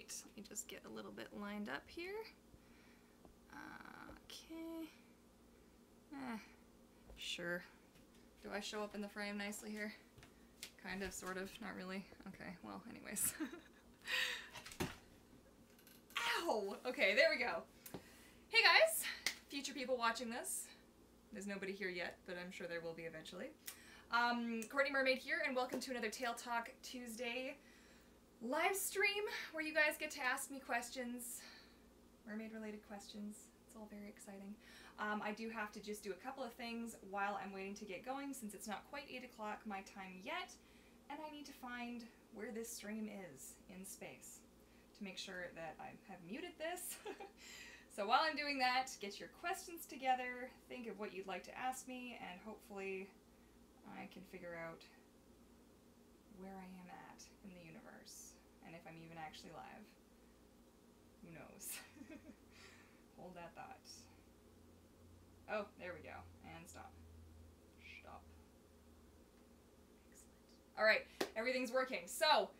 Let me just get a little bit lined up here. Okay. Sure. Do I show up in the frame nicely here? Kind of, sort of, not really. Okay, well, anyways. Ow! Okay, there we go. Hey guys, future people watching this. There's nobody here yet, but I'm sure there will be eventually. Courtney Mermaid here, and welcome to another Tail Talk Tuesday live stream where you guys get to ask me questions, mermaid-related questions. It's all very exciting. I do have to just do a couple of things while I'm waiting to get going, since it's not quite 8 o'clock my time yet, and I need to find where this stream is in space to make sure that I have muted this. So while I'm doing that, get your questions together, think of what you'd like to ask me, and hopefully I can figure out where I am at in the universe, and if I'm even actually live. Who knows? Hold that thought. Oh, there we go. And stop. Stop. Excellent. Alright, everything's working. So,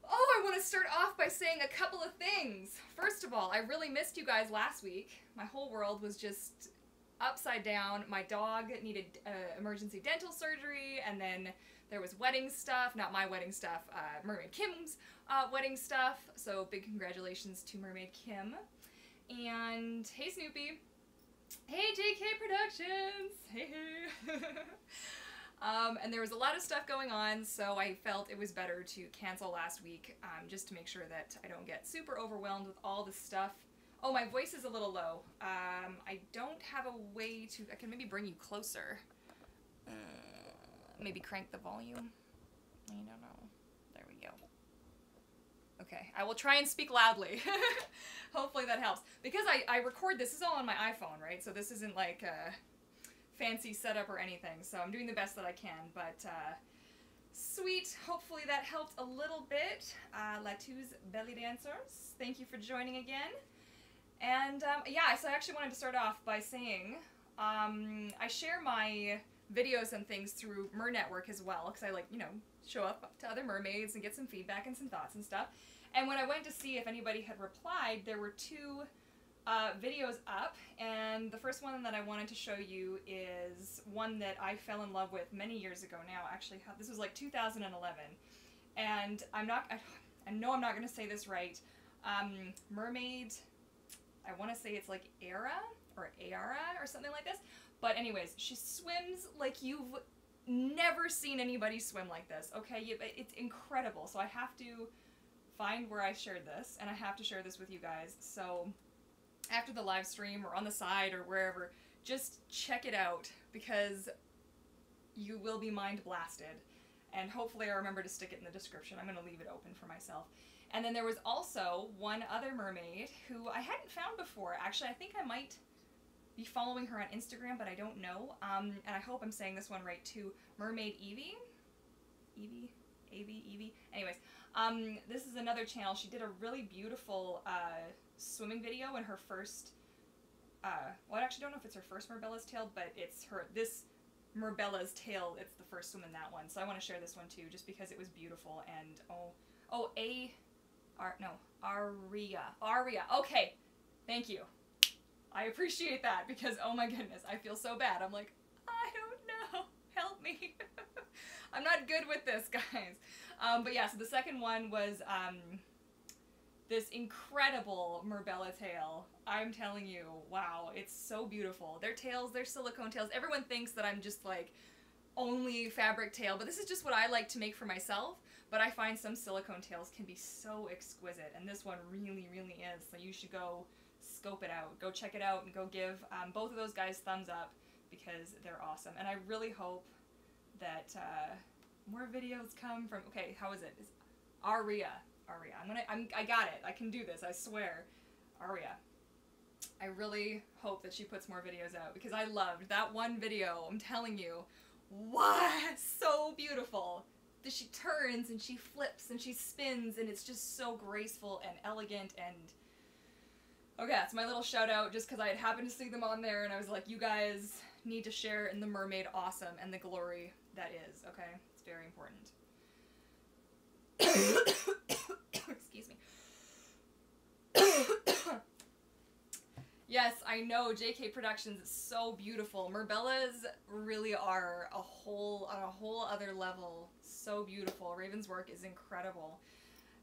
I want to start off by saying a couple of things. First of all, I really missed you guys last week. My whole world was just upside down. My dog needed emergency dental surgery, and then there was wedding stuff. Not my wedding stuff, Mermaid Kim's wedding stuff. So big congratulations to Mermaid Kim. And hey Snoopy. Hey JK Productions. Hey. And there was a lot of stuff going on, so I felt it was better to cancel last week, just to make sure that I don't get super overwhelmed with all this stuff. Oh, my voice is a little low. I don't have a way to... I can maybe bring you closer. Maybe crank the volume. I don't know. There we go. Okay, I will try and speak loudly. Hopefully that helps. Because I record this is all on my iPhone, right? So this isn't like a fancy setup or anything. So I'm doing the best that I can, but sweet. Hopefully that helped a little bit. Latu's Belly Dancers, thank you for joining again. And yeah, so I actually wanted to start off by saying I share my videos and things through Mer Network as well, because I like, you know, show up to other mermaids and get some feedback and some thoughts and stuff. And when I went to see if anybody had replied, there were 2 videos up, and the first one that I wanted to show you is one that I fell in love with many years ago now. Actually, this was like 2011, and I know I'm not going to say this right. Mermaid, I want to say it's like Era or something like this, but anyways, she swims like you've never seen anybody swim like this. Okay, it's incredible. So I have to find where I shared this, and I have to share this with you guys. So after the live stream or on the side or wherever, just check it out, because you will be mind blasted. And hopefully I remember to stick it in the description. I'm going to leave it open for myself. And then there was also one other mermaid who I hadn't found before. Actually, I think I might be following her on Instagram, but I don't know. And I hope I'm saying this one right too. Mermaid Evie? Evie? Anyways, this is another channel. She did a really beautiful swimming video in her first, well, I actually don't know if it's her first Merbella's Tale, but it's this Merbella's Tale, it's the first swim in that one. So I want to share this one too, just because it was beautiful. And Aria. Okay, thank you. I appreciate that, because oh my goodness, I feel so bad. I'm like, I don't know, help me. I'm not good with this, guys. But yeah, so the second one was this incredible Merbella tail. I'm telling you, wow, it's so beautiful. Their tails, they're silicone tails. Everyone thinks that I'm just like only fabric tail, but this is just what I like to make for myself. But I find some silicone tails can be so exquisite, and this one really, really is. So you should go scope it out. Go check it out and go give both of those guys thumbs up, because they're awesome. And I really hope that more videos come from, okay, how is it? It's Aria. I got it. I can do this, I swear. Aria. I really hope that she puts more videos out, because I loved that one video. I'm telling you, wow, so beautiful. She turns and she flips and she spins, and it's just so graceful and elegant. And okay, that's my little shout out, just because I had happened to see them on there, and I was like, you guys need to share in the mermaid awesome and the glory that is, okay? It's very important. Excuse me. I know, JK Productions is so beautiful. Merbellas really are on a whole other level. So beautiful. Raven's work is incredible.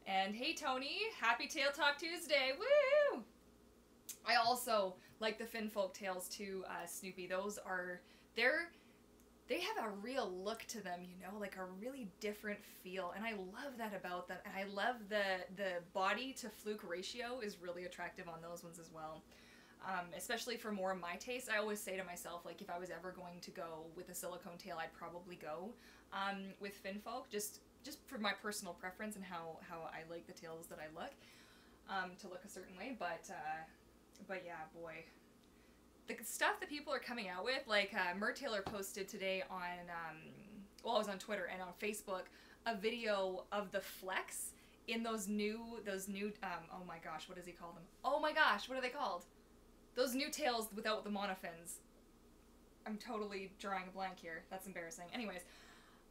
And hey Tony, happy Tail Talk Tuesday, woo! I also like the Finn folk tails too, Snoopy. They have a real look to them, you know, like a really different feel, and I love that about them. And I love the body to fluke ratio is really attractive on those ones as well. Especially for more of my taste. I always say to myself, like, if I was ever going to go with a silicone tail, I'd probably go with Finn folk, just for my personal preference and how I like the tails that I look, to look a certain way. But yeah, boy. The stuff that people are coming out with, like Mer Taylor posted today on, well, it was on Twitter and on Facebook, a video of the flex in those new, oh my gosh, what does he call them? Oh my gosh, what are they called? Those new tails without the monofins. I'm totally drawing a blank here. That's embarrassing. Anyways,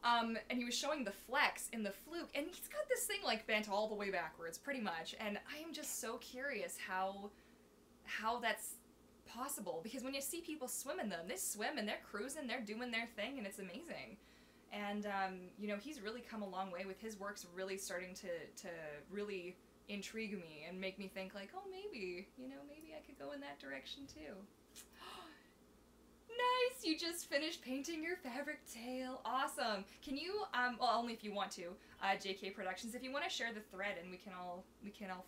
and he was showing the flex in the fluke, and he's got this thing like bent all the way backwards, pretty much, and I am just so curious how that's possible, because when you see people swim in them, they swim and they're cruising, they're doing their thing, and it's amazing. And you know, he's really come a long way with his works, really starting to really intrigue me and make me think like, oh, maybe, you know, maybe I could go in that direction too. Nice, you just finished painting your fabric tail. Awesome. Can you well, only if you want to, JK Productions, if you want to share the thread and we can all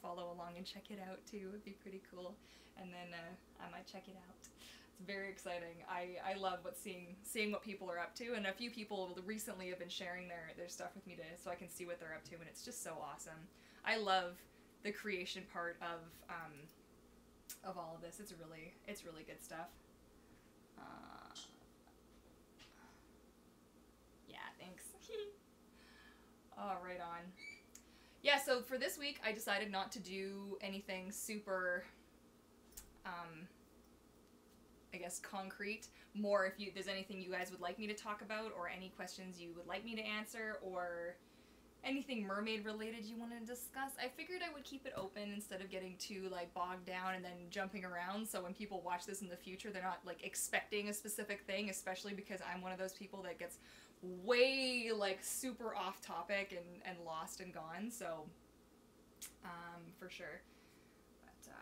follow along and check it out too, it'd be pretty cool. And then I might check it out. It's very exciting. I love seeing what people are up to, and a few people recently have been sharing their stuff with me so I can see what they're up to, and it's just so awesome. I love the creation part of all of this. It's really good stuff. Yeah, thanks. Oh, right on. Yeah, so for this week I decided not to do anything super I guess concrete. More if there's anything you guys would like me to talk about, or any questions you would like me to answer, or anything mermaid related you want to discuss. I figured I would keep it open instead of getting too like bogged down and then jumping around, so when people watch this in the future they're not like expecting a specific thing, especially because I'm one of those people that gets way like super off topic and lost and gone, so for sure. But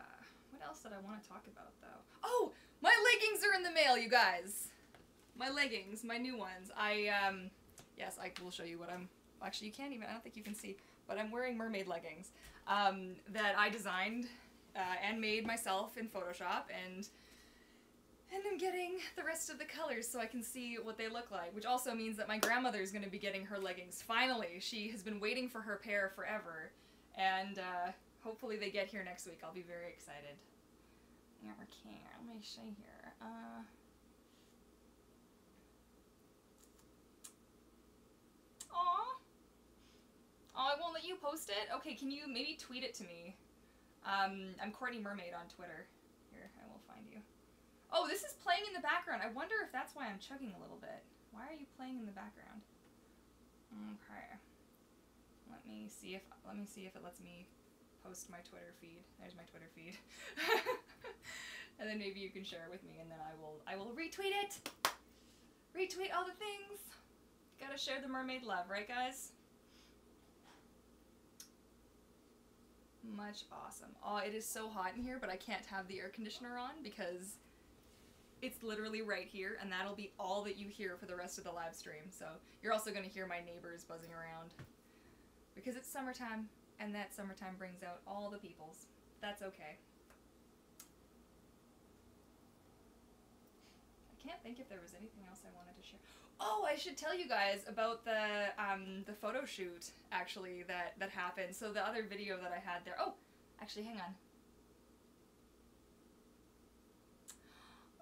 what else did I want to talk about though? Oh, my leggings are in the mail, you guys. My leggings, my new ones. Yes, I will show you what I'm. Actually, you can't even. I don't think you can see, but I'm wearing mermaid leggings that I designed and made myself in Photoshop, and I'm getting the rest of the colors so I can see what they look like. Which also means that my grandmother is going to be getting her leggings finally. She has been waiting for her pair forever, and hopefully they get here next week. I'll be very excited. Okay, let me show here. Aw. Oh, I won't let you post it? Okay, can you maybe tweet it to me? I'm Courtney Mermaid on Twitter. Here, I will find you. Oh, this is playing in the background. I wonder if that's why I'm chugging a little bit. Why are you playing in the background? Okay. Let me see if it lets me post my Twitter feed. There's my Twitter feed. And then maybe you can share it with me, and then I will retweet it. Retweet all the things. Gotta share the mermaid love, right guys? Much awesome. Oh, it is so hot in here, but I can't have the air conditioner on because it's literally right here, and that'll be all that you hear for the rest of the live stream. So you're also gonna hear my neighbors buzzing around because it's summertime, and that summertime brings out all the peoples. That's okay. I can't think if there was anything else I wanted to share. Oh, I should tell you guys about the photo shoot actually that happened. So the other video that I had there. Oh, actually, hang on.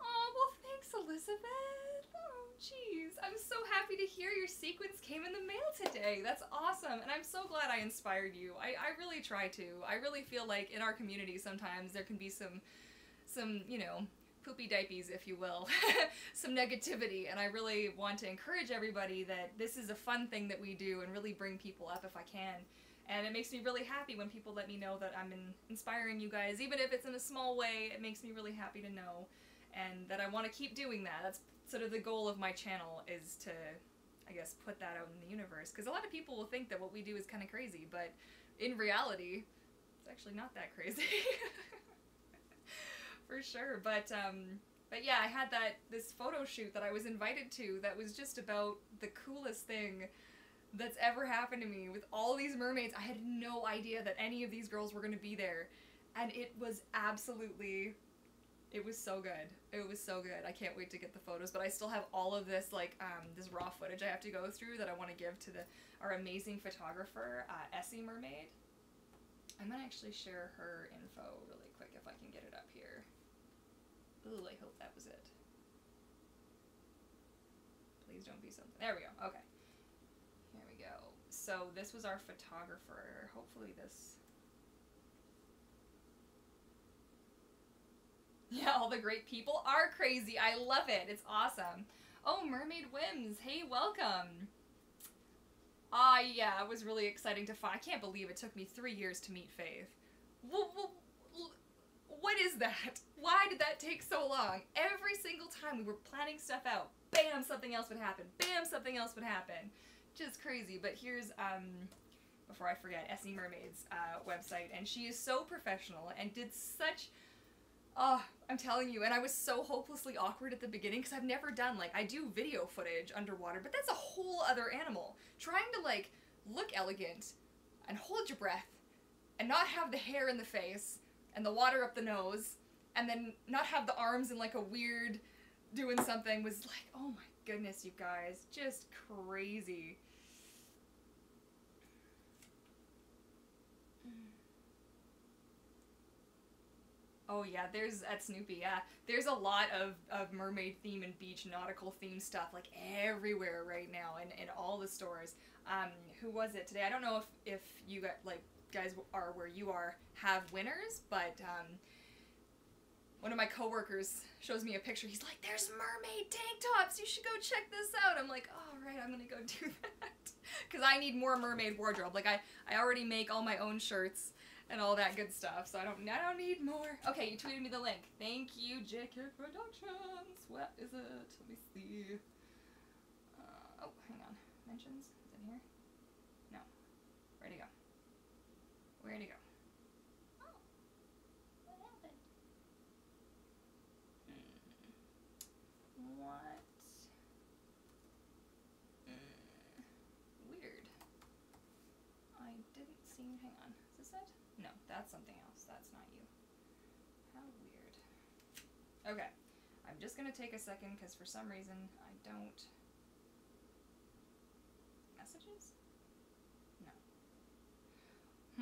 Oh, well, thanks, Elizabeth. Oh, jeez. I'm so happy to hear your sequins came in the mail today. That's awesome, and I'm so glad I inspired you. I really try to. I really feel like in our community sometimes there can be some you know, poopy diapies, if you will, some negativity, and I really want to encourage everybody that this is a fun thing that we do and really bring people up if I can. And it makes me really happy when people let me know that I'm inspiring you guys, even if it's in a small way. It makes me really happy to know, and that I want to keep doing that. That's sort of the goal of my channel, is to, I guess, put that out in the universe. Because a lot of people will think that what we do is kind of crazy, but in reality, it's actually not that crazy. For sure. But yeah, I had this photo shoot that I was invited to that was just about the coolest thing that's ever happened to me, with all these mermaids. I had no idea that any of these girls were going to be there, and it was absolutely, it was so good. It was so good. I can't wait to get the photos, but I still have all of this, like, this raw footage I have to go through that I want to give to our amazing photographer, Essie Mermaid. I'm gonna actually share her info really quick if I can get it up here. Ooh, I hope that was it. Please don't be something. There we go. Okay. Here we go. So this was our photographer. Hopefully this... Yeah, all the great people are crazy. I love it. It's awesome. Oh, Mermaid Whims. Hey, welcome. Yeah, it was really exciting to find. I can't believe it took me 3 years to meet Faith. What is that? Why did that take so long? Every single time we were planning stuff out, bam, something else would happen. Bam, something else would happen. Just crazy. But here's, before I forget, Essie Mermaid's website. And she is so professional and did such... Oh, I'm telling you, and I was so hopelessly awkward at the beginning because I've never done, like, I do video footage underwater, but that's a whole other animal. Trying to, like, look elegant and hold your breath and not have the hair in the face and the water up the nose and then not have the arms in, like, a weird doing something was like, oh my goodness, you guys, just crazy. Oh yeah, there's, at Snoopy, yeah. There's a lot of mermaid theme and beach nautical theme stuff, like, everywhere right now in all the stores. Who was it today? I don't know if you got, like, guys are where you are have winners, but one of my coworkers shows me a picture. He's like, there's mermaid tank tops, you should go check this out. I'm like, oh, right, I'm gonna go do that. Because I need more mermaid wardrobe. Like, I already make all my own shirts and all that good stuff, so I don't need more. Okay, you tweeted me the link. Thank you, JK Productions. What is it? Let me see. Oh, hang on. Mentions? Is it here? No. Where'd it go? Where'd it go? Oh. What happened? What? Weird. I didn't see... Hang on. Is this it? No, that's something else. That's not you. How weird. Okay. I'm just gonna take a second because for some reason I don't... Messages? No.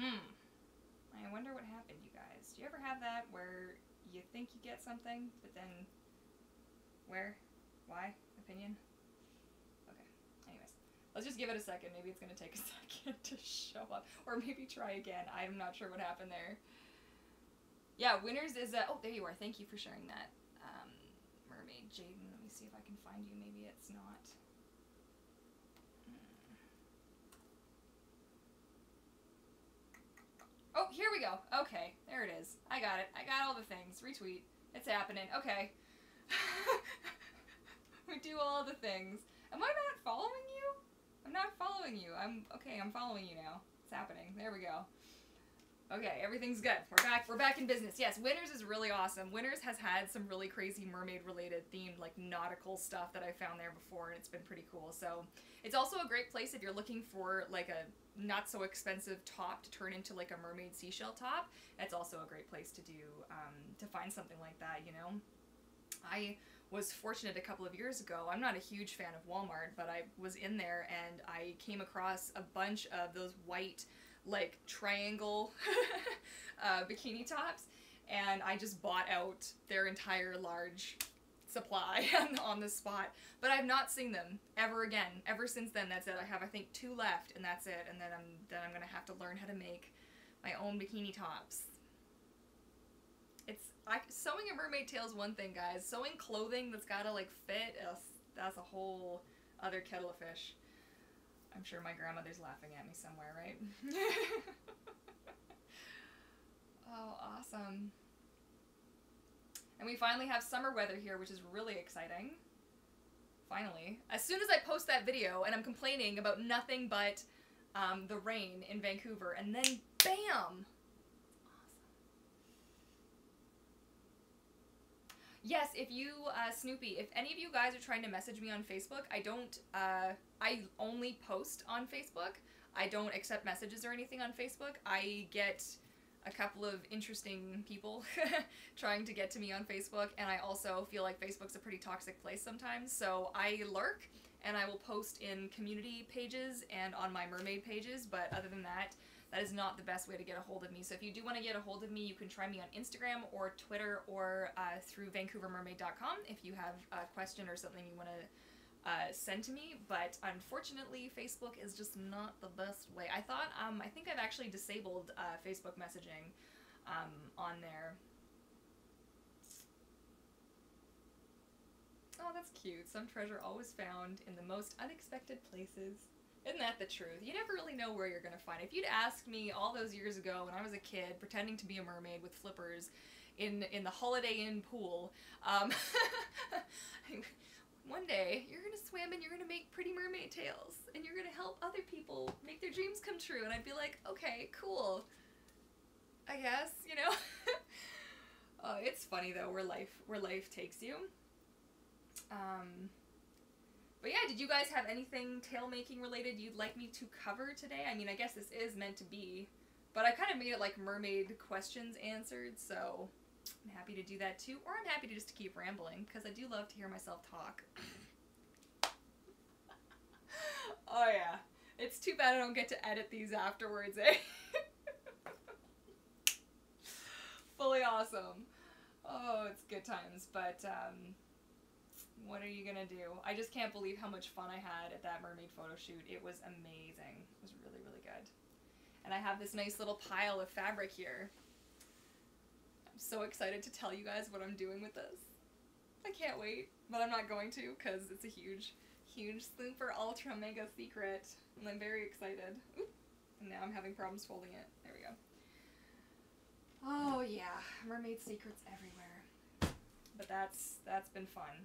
I wonder what happened, you guys. Do you ever have that where you think you get something, but then... Where? Why? Opinion? Okay. Anyways. Let's just give it a second. Maybe it's going to take a second to show up. Or maybe try again. I'm not sure what happened there. Yeah, winners is... oh, there you are. Thank you for sharing that. Mermaid Jaden. Let me see if I can find you. Maybe it's not... Oh, here we go. Okay, there it is. I got it. I got all the things. Retweet. It's happening. Okay. We do all the things. Am I not following you? I'm not following you. Okay, I'm following you now. It's happening. There we go. Okay, everything's good. We're back in business. Yes, Winners is really awesome. Winners has had some really crazy mermaid-related themed, like, nautical stuff that I found there before, and it's been pretty cool. So, it's also a great place if you're looking for, like, a not-so-expensive top to turn into, like, a mermaid seashell top. That's also a great place to do, to find something like that, you know? I was fortunate a couple of years ago. I'm not a huge fan of Walmart, but I was in there, and I came across a bunch of those white, like, triangle bikini tops, and I just bought out their entire large supply on the spot. But I've not seen them ever again. Ever since then, that's it. I have, I think, 2 left, and that's it. And then I'm gonna have to learn how to make my own bikini tops. Sewing a mermaid tail is one thing, guys. Sewing clothing that's gotta, like, fit, that's a whole other kettle of fish. I'm sure my grandmother's laughing at me somewhere, right? Oh, awesome. And we finally have summer weather here, which is really exciting. Finally. As soon as I post that video and I'm complaining about nothing but the rain in Vancouver, and then bam! Awesome. Yes, if you, Snoopy, if any of you guys are trying to message me on Facebook, I only post on Facebook. I don't accept messages or anything on Facebook. I get a couple of interesting people trying to get to me on Facebook, and I also feel like Facebook's a pretty toxic place sometimes, so I lurk, and I will post in community pages and on my mermaid pages, but other than that, that is not the best way to get a hold of me. So if you do want to get a hold of me, you can try me on Instagram or Twitter or through VancouverMermaid.com if you have a question or something you want to send to me, but unfortunately Facebook is just not the best way. I think I've actually disabled Facebook messaging on there. Oh, that's cute. Some treasure always found in the most unexpected places. Isn't that the truth? You never really know where you're gonna find it. If you'd asked me all those years ago when I was a kid pretending to be a mermaid with flippers in the Holiday Inn pool, one day you're gonna swim and you're gonna make pretty mermaid tails and you're gonna help other people make their dreams come true, and I'd be like, okay, cool, I guess, you know. It's funny though where life takes you. But yeah, did you guys have anything tail making related you'd like me to cover today? I mean, I guess this is meant to be, but I kind of made it like mermaid questions answered, so I'm happy to do that too, or I'm happy to just keep rambling, because I do love to hear myself talk. Oh yeah, it's too bad I don't get to edit these afterwards, eh? Fully awesome. Oh, it's good times, but what are you gonna do? I just can't believe how much fun I had at that mermaid photo shoot. It was amazing. It was really, really good. And I have this nice little pile of fabric here. I'm so excited to tell you guys what I'm doing with this. I can't wait, but I'm not going to, because it's a huge, huge, super ultra mega secret, and I'm very excited. Oop. And now I'm having problems folding it. There we go. Oh yeah, mermaid secrets everywhere. But that's been fun.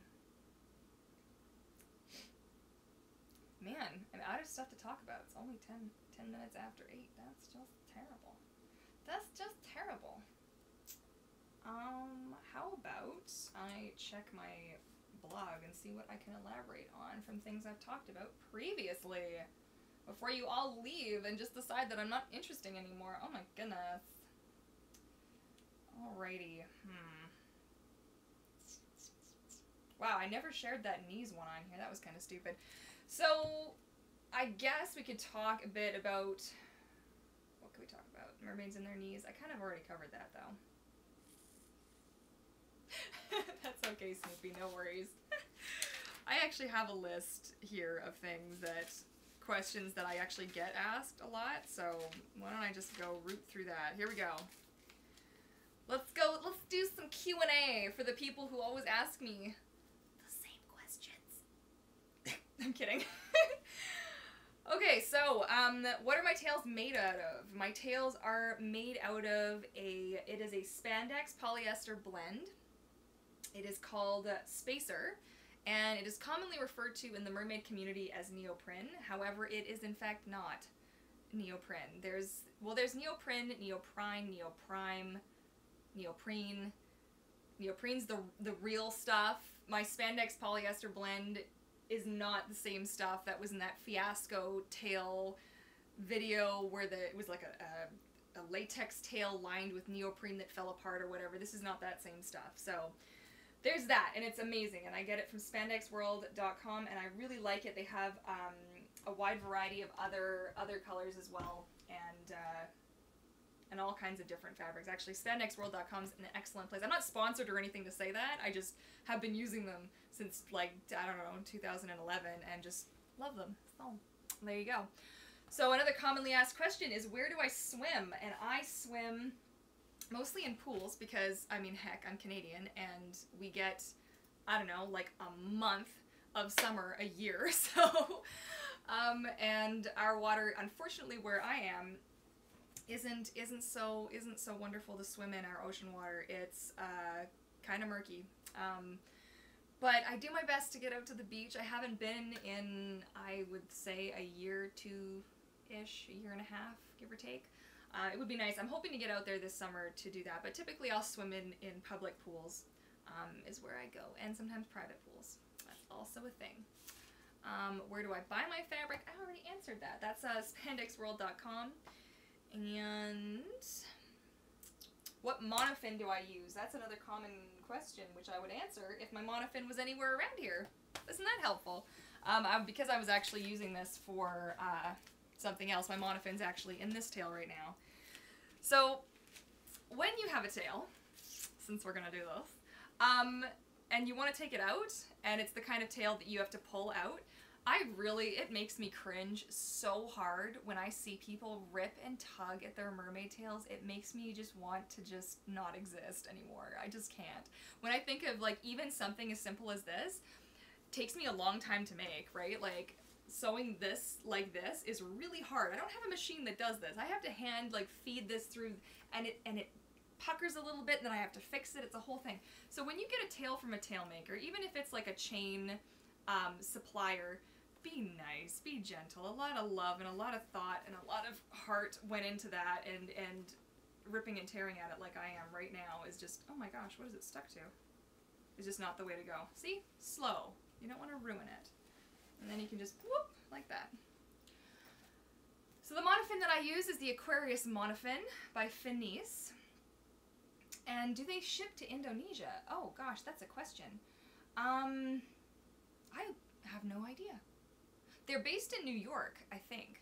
Man, I'm out of stuff to talk about. It's only 10 minutes after 8. That's just terrible. That's just terrible. How about I check my blog and see what I can elaborate on from things I've talked about previously before you all leave and just decide that I'm not interesting anymore. Oh my goodness. Alrighty. Wow, I never shared that knees one on here. That was kind of stupid. So, I guess we could talk a bit about, what could we talk about? Mermaids and their knees. I kind of already covered that, though. That's okay, Snoopy, no worries. I actually have a list here of questions that I actually get asked a lot, so why don't I just go root through that. Here we go. Let's do some Q&A for the people who always ask me the same questions. I'm kidding. Okay, so, what are my tails made out of? My tails are made out of it is a spandex polyester blend. It is called Spacer, and it is commonly referred to in the mermaid community as neoprene. However, it is in fact not neoprene. There's neoprene, neoprene, neoprime, neoprene. Neoprene's the real stuff. My spandex polyester blend is not the same stuff that was in that fiasco tail video where it was like a latex tail lined with neoprene that fell apart or whatever. This is not that same stuff. So there's that, and it's amazing, and I get it from spandexworld.com, and I really like it. They have a wide variety of other colors as well, and all kinds of different fabrics. Actually, spandexworld.com is an excellent place. I'm not sponsored or anything to say that. I just have been using them since, like, I don't know, 2011, and just love them. So, there you go. So another commonly asked question is, where do I swim? And I swim mostly in pools because, I mean, heck, I'm Canadian, and we get, I don't know, like a month of summer a year. So And our water, unfortunately, where I am, isn't so wonderful to swim in. Our ocean water, it's kind of murky. But I do my best to get out to the beach. I haven't been in, I would say, a year, two-ish, a year and a half, give or take. It would be nice. I'm hoping to get out there this summer to do that, but typically I'll swim in public pools, is where I go, and sometimes private pools. That's also a thing. Where do I buy my fabric? I already answered that. That's spandexworld.com. And what monofin do I use? That's another common question, which I would answer if my monofin was anywhere around here. Isn't that helpful? Because I was actually using this for something else. My monofin's actually in this tail right now. So when you have a tail, since we're gonna do this, and you want to take it out, and it's the kind of tail that you have to pull out, it makes me cringe so hard when I see people rip and tug at their mermaid tails. It makes me just want to just not exist anymore. I just can't. When I think of, like, even something as simple as this, takes me a long time to make, right? Like, sewing this like this is really hard. I don't have a machine that does this. I have to hand, like, feed this through, and it puckers a little bit, and then I have to fix it. It's a whole thing. So when you get a tail from a tail maker, even if it's like a chain supplier, be nice, be gentle. A lot of love and a lot of thought and a lot of heart went into that, and ripping and tearing at it like I am right now is just, oh my gosh, what is it stuck to? It's just not the way to go. See? Slow. You don't want to ruin it. And then you can just whoop, like that. So the monofin that I use is the Aquarius monofin by Finis. And do they ship to Indonesia? Oh gosh, that's a question. I have no idea. They're based in New York, I think.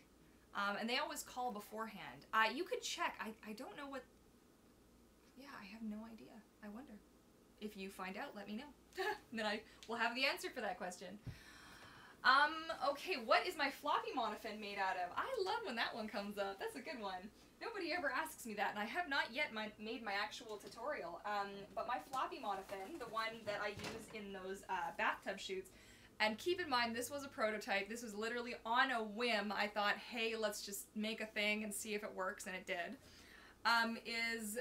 And they always call beforehand. You could check. I don't know what... Yeah, I have no idea. I wonder. If you find out, let me know. And then I will have the answer for that question. Okay, what is my floppy monofin made out of? I love when that one comes up. That's a good one. Nobody ever asks me that, and I have not yet made my actual tutorial. But my floppy monofin, the one that I use in those bathtub shoots, and keep in mind, this was a prototype. This was literally on a whim. I thought, hey, let's just make a thing and see if it works, and it did. Is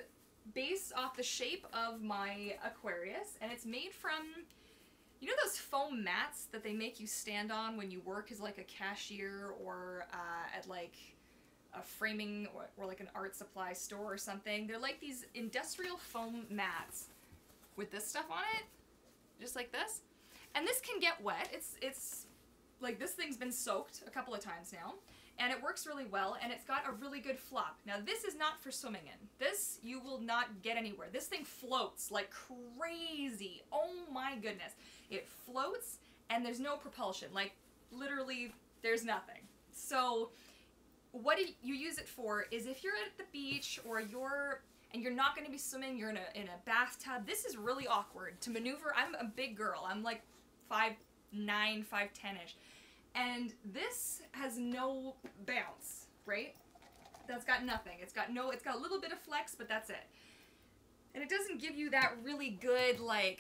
based off the shape of my Aquarius, and it's made from, you know those foam mats that they make you stand on when you work as like a cashier or at like a framing or like an art supply store or something? They're like these industrial foam mats with this stuff on it, just like this. And this can get wet. It's like, this thing's been soaked a couple of times now, and it works really well, and it's got a really good flop. Now this is not for swimming in. This you will not get anywhere. This thing floats like crazy. Oh my goodness. It floats, and there's no propulsion. Like, literally, there's nothing. So what you use it for is if you're at the beach or you're not going to be swimming, you're in a bathtub. This is really awkward to maneuver. I'm a big girl. I'm like 5'9", 5'10"-ish. And this has no bounce, right? That's got nothing. It's got a little bit of flex, but that's it. And it doesn't give you that really good, like,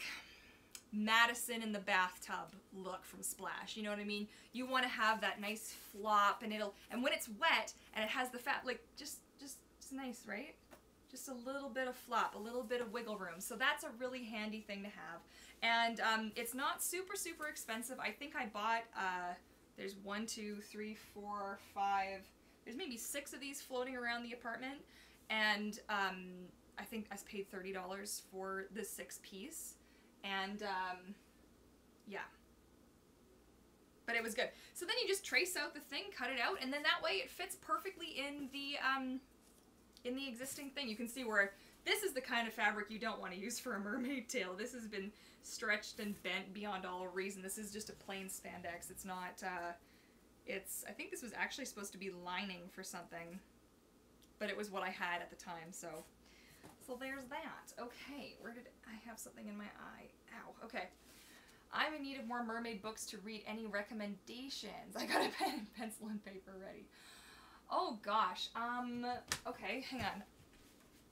Madison in the bathtub look from Splash. You know what I mean? You want to have that nice flop, and when it's wet and it has the fat, like, just nice, right? Just a little bit of flop, a little bit of wiggle room. So that's a really handy thing to have. And it's not super, super expensive. I think I bought, there's 1, 2, 3, 4, 5, there's maybe 6 of these floating around the apartment. And I think I paid $30 for the 6-piece. And yeah. But it was good. So then you just trace out the thing, cut it out, and then that way it fits perfectly in the existing thing. You can see where this is the kind of fabric you don't want to use for a mermaid tail. This has been stretched and bent beyond all reason. This is just a plain spandex. It's not, I think this was actually supposed to be lining for something, but it was what I had at the time, so there's that. Okay, where did I have something in my eye? Ow, okay. I'm in need of more mermaid books to read. Any recommendations? I got a pen and pencil and paper ready. Oh gosh, okay, hang on.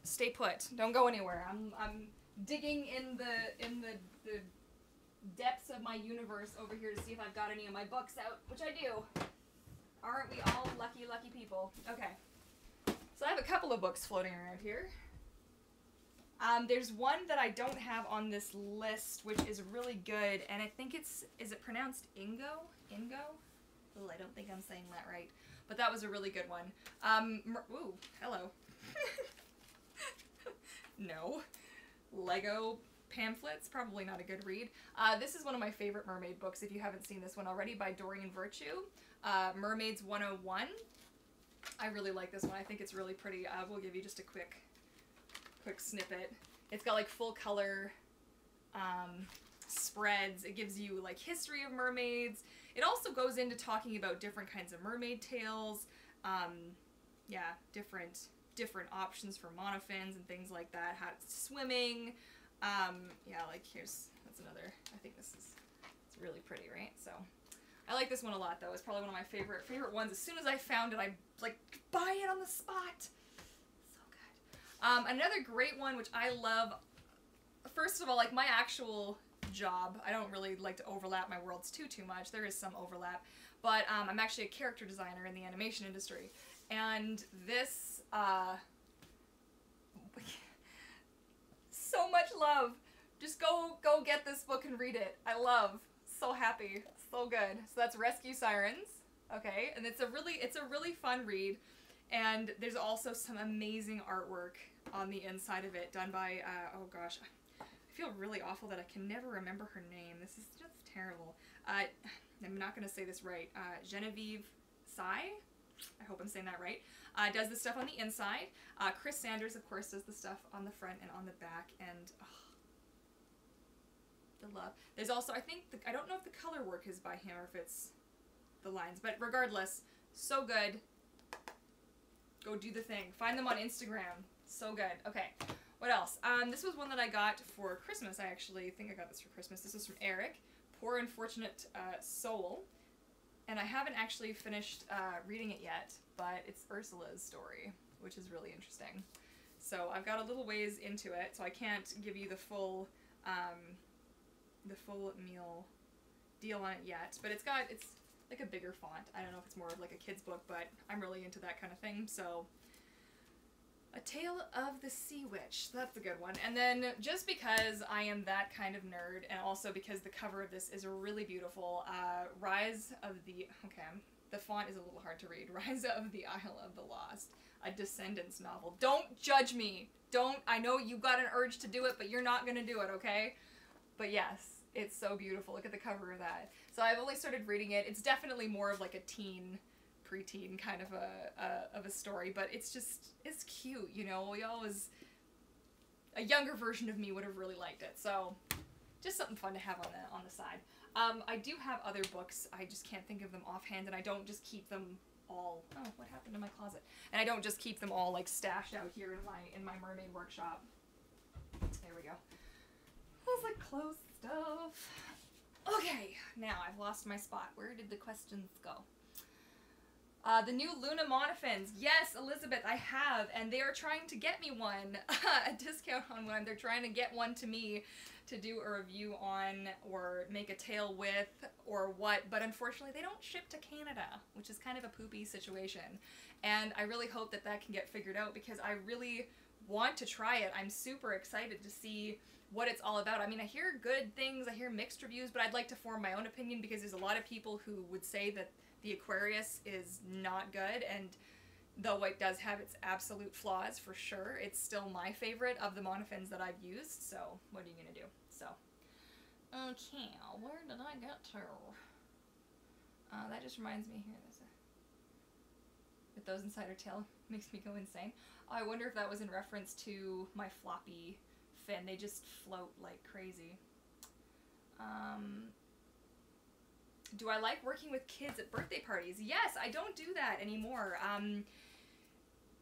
Stay put. Don't go anywhere. I'm digging in the depths of my universe over here to see if I've got any of my books out, which I do. Aren't we all lucky, lucky people? Okay. So I have a couple of books floating around here. There's one that I don't have on this list, which is really good, and I think is it pronounced Ingo? Ingo? Oh, I don't think I'm saying that right. But that was a really good one. Ooh, hello. No. Lego pamphlets, probably not a good read. This is one of my favorite mermaid books, if you haven't seen this one already, by Doreen Virtue. Mermaids 101. I really like this one. I think it's really pretty. I will give you just a quick snippet. It's got like full color spreads. It gives you like history of mermaids. It also goes into talking about different kinds of mermaid tales. Yeah, different options for monofins and things like that. How swimming. Yeah, like that's another. I think it's really pretty, right? So I like this one a lot though. It's probably one of my favorite ones. As soon as I found it, I like buy it on the spot. Another great one, which I love, first of all, like my actual job, I don't really like to overlap my worlds too much. There is some overlap, but I'm actually a character designer in the animation industry, and this, so much love. Just go get this book and read it. I love. So happy. So good. So that's Rescue Sirens. Okay, and it's a really fun read. And there's also some amazing artwork on the inside of it, done by, oh gosh, I feel really awful that I can never remember her name. This is just terrible. I'm not going to say this right. Genevieve Sai, I hope I'm saying that right, does the stuff on the inside. Chris Sanders, of course, does the stuff on the front and on the back, and the love. There's also, I think, I don't know if the color work is by him or if it's the lines, but regardless, so good. Go do the thing. Find them on Instagram. So good. Okay. What else? This was one that I got for Christmas. I actually think I got this for Christmas. This is from Eric. Poor Unfortunate Soul. And I haven't actually finished reading it yet, but it's Ursula's story, which is really interesting. So I've got a little ways into it, so I can't give you the full meal deal on it yet. But it's like a bigger font. I don't know if it's more of like a kid's book, but I'm really into that kind of thing. So, A Tale of the Sea Witch. That's a good one. And then just because I am that kind of nerd, and also because the cover of this is really beautiful, Rise of the... Okay, the font is a little hard to read. Rise of the Isle of the Lost. A Descendants novel. Don't judge me. Don't... I know you got an urge to do it, but you're not gonna do it, okay? But yes. It's so beautiful. Look at the cover of that. So I've only started reading it. It's definitely more of like a preteen kind of a story, but it's cute, you know. A younger version of me would have really liked it. So just something fun to have on the side. I do have other books. I just can't think of them offhand, and I don't just keep them all. Oh, what happened to my closet? And I don't just keep them all like stashed out here in my mermaid workshop. There we go. Those like clothes stuff. Okay, now I've lost my spot. Where did the questions go? The new Luna Monofins. Yes, Elizabeth, I have, and they are trying to get me one. A discount on one. They're trying to get one to me to do a review on or make a tale with or what, but unfortunately they don't ship to Canada, which is kind of a poopy situation. And I really hope that can get figured out because I really want to try it. I'm super excited to see what it's all about. I mean, I hear good things, I hear mixed reviews, but I'd like to form my own opinion because there's a lot of people who would say that the Aquarius is not good, and though it does have its absolute flaws for sure, it's still my favorite of the monofins that I've used, so what are you gonna do? So, okay, where did I get to? That just reminds me here, with those inside her tail makes me go insane. Oh, I wonder if that was in reference to my floppy fin. They just float like crazy. Do I like working with kids at birthday parties? Yes, I don't do that anymore.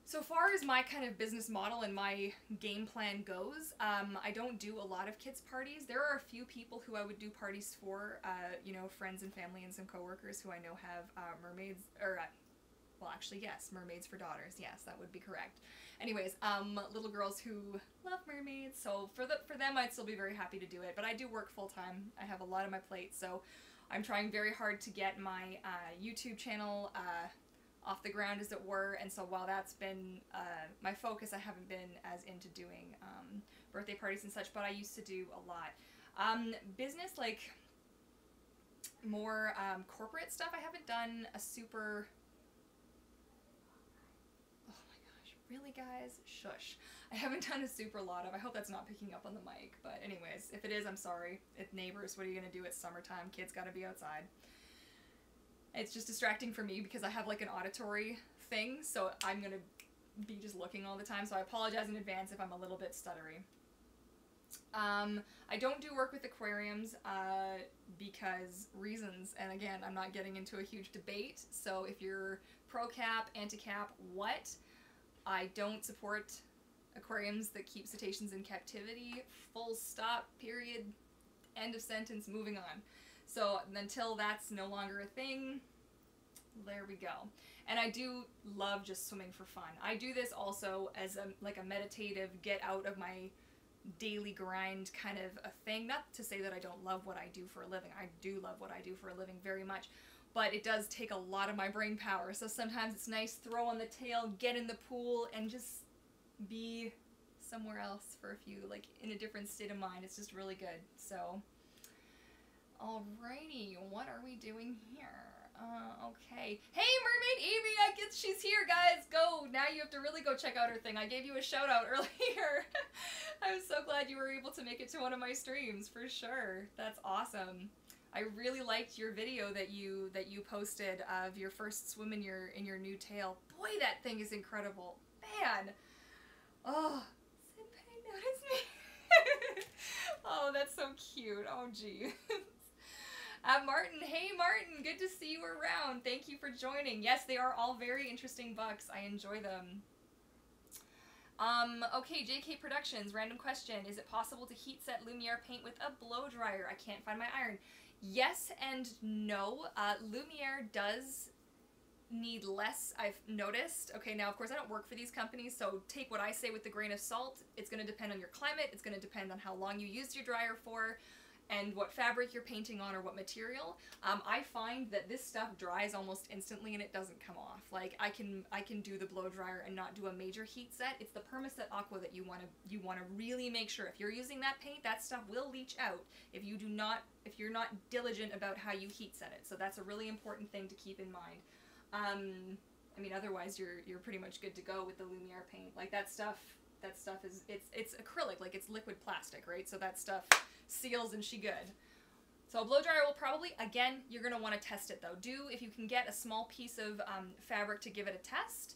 So far as my kind of business model and my game plan goes, I don't do a lot of kids parties. There are a few people who I would do parties for, you know, friends and family and some coworkers who I know have mermaids, or well, actually, yes, mermaids for daughters. Yes, that would be correct. Anyways, little girls who love mermaids, so for them I'd still be very happy to do it, but I do work full-time. I have a lot on my plate, so I'm trying very hard to get my YouTube channel off the ground, as it were, and so while that's been my focus, I haven't been as into doing birthday parties and such, but I used to do a lot. Business, like more corporate stuff, I haven't done a super... Oh my gosh, really guys? Shush. I haven't done a super lot of. I hope that's not picking up on the mic, but anyways, if it is, I'm sorry. It's neighbors, what are you gonna do? It's summertime, kids gotta be outside. It's just distracting for me because I have like an auditory thing, so I'm gonna be just looking all the time, so I apologize in advance if I'm a little bit stuttery. I don't do work with aquariums because reasons, and again, I'm not getting into a huge debate, so if you're pro-cap, anti-cap, what? I don't support aquariums that keep cetaceans in captivity, full stop, period, end of sentence, moving on. So until that's no longer a thing, there we go. And I do love just swimming for fun. I do this also as a meditative, get out of my daily grind kind of a thing. Not to say that I don't love what I do for a living. I do love what I do for a living very much. But it does take a lot of my brain power. So sometimes it's nice, throw on the tail, get in the pool, and just be somewhere else for a few, like in a different state of mind. It's just really good. So, alrighty, what are we doing here? Okay. Hey, Mermaid Amy, I guess she's here, guys. Go. Now you have to really go check out her thing. I gave you a shout out earlier. I'm so glad you were able to make it to one of my streams, for sure. That's awesome. I really liked your video that you posted of your first swim in your new tail. Boy, that thing is incredible. Man. Oh, Senpai noticed me. Oh, that's so cute. Oh, gee. Martin, hey Martin, good to see you around. Thank you for joining. Yes, they are all very interesting bucks. I enjoy them. Okay, JK Productions, random question. Is it possible to heat set Lumiere paint with a blow dryer? I can't find my iron. Yes and no. Lumiere does need less, I've noticed. Okay, now of course I don't work for these companies, so take what I say with a grain of salt. It's going to depend on your climate, it's going to depend on how long you used your dryer for, and what fabric you're painting on or what material. I find that this stuff dries almost instantly and it doesn't come off. Like I can do the blow dryer and not do a major heat set. It's the Permaset Aqua that you want to really make sure if you're using that paint, that stuff will leach out if you're not diligent about how you heat set it. So that's a really important thing to keep in mind. I mean, otherwise you're pretty much good to go with the Lumiere paint. Like that stuff is it's acrylic, like it's liquid plastic, right? So that stuff seals and she good. So a blow dryer will probably, again, you're gonna want to test it though. If you can get a small piece of fabric to give it a test.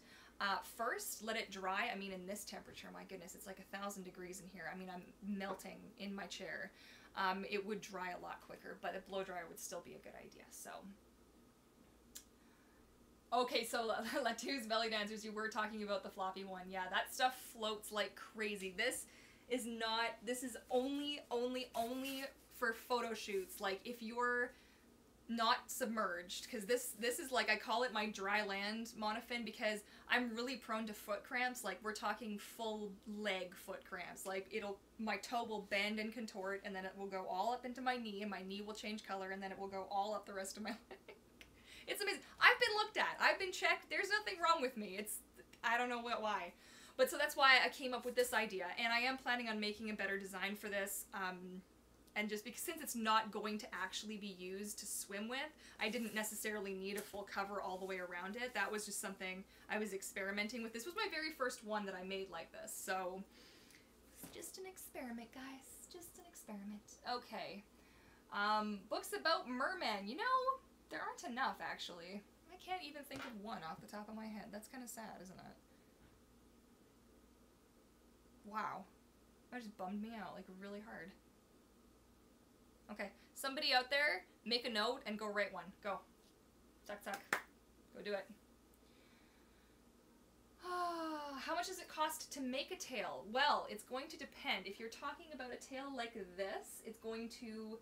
First, let it dry. I mean, in this temperature, my goodness, it's like 1,000 degrees in here. I mean, I'm melting in my chair. It would dry a lot quicker, but a blow dryer would still be a good idea. So. Okay, so Latu's Belly Dancers, you were talking about the floppy one. Yeah, that stuff floats like crazy. This is only for photo shoots. Like, if you're not submerged, because this is like, I call it my dry land monofin because I'm really prone to foot cramps. Like, we're talking full leg foot cramps. Like, my toe will bend and contort, and then it will go all up into my knee, and my knee will change color, and then it will go all up the rest of my leg. It's amazing. I've been looked at. I've been checked. There's nothing wrong with me. I don't know why. But so that's why I came up with this idea. And I am planning on making a better design for this. And just because since it's not going to actually be used to swim with, I didn't necessarily need a full cover all the way around it. That was just something I was experimenting with. This was my very first one that I made like this. So it's just an experiment, guys. Just an experiment. Okay. Books about mermen. You know, there aren't enough, actually. I can't even think of one off the top of my head. That's kind of sad, isn't it? Wow. That just bummed me out, like, really hard. Okay, somebody out there, make a note and go write one. Go. Tuck, tuck. Go do it. How much does it cost to make a tail? Well, it's going to depend. If you're talking about a tail like this, it's going to...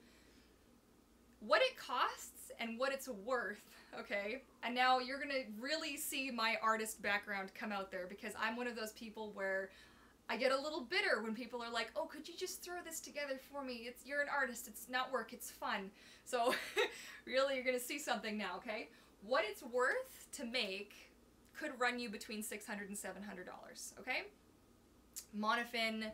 What it costs and what it's worth, okay? And now you're gonna really see my artist background come out there because I'm one of those people where I get a little bitter when people are like, oh, could you just throw this together for me? You're an artist, it's not work, it's fun. So really, you're gonna see something now, okay? What it's worth to make could run you between $600 and $700, okay? Monofin,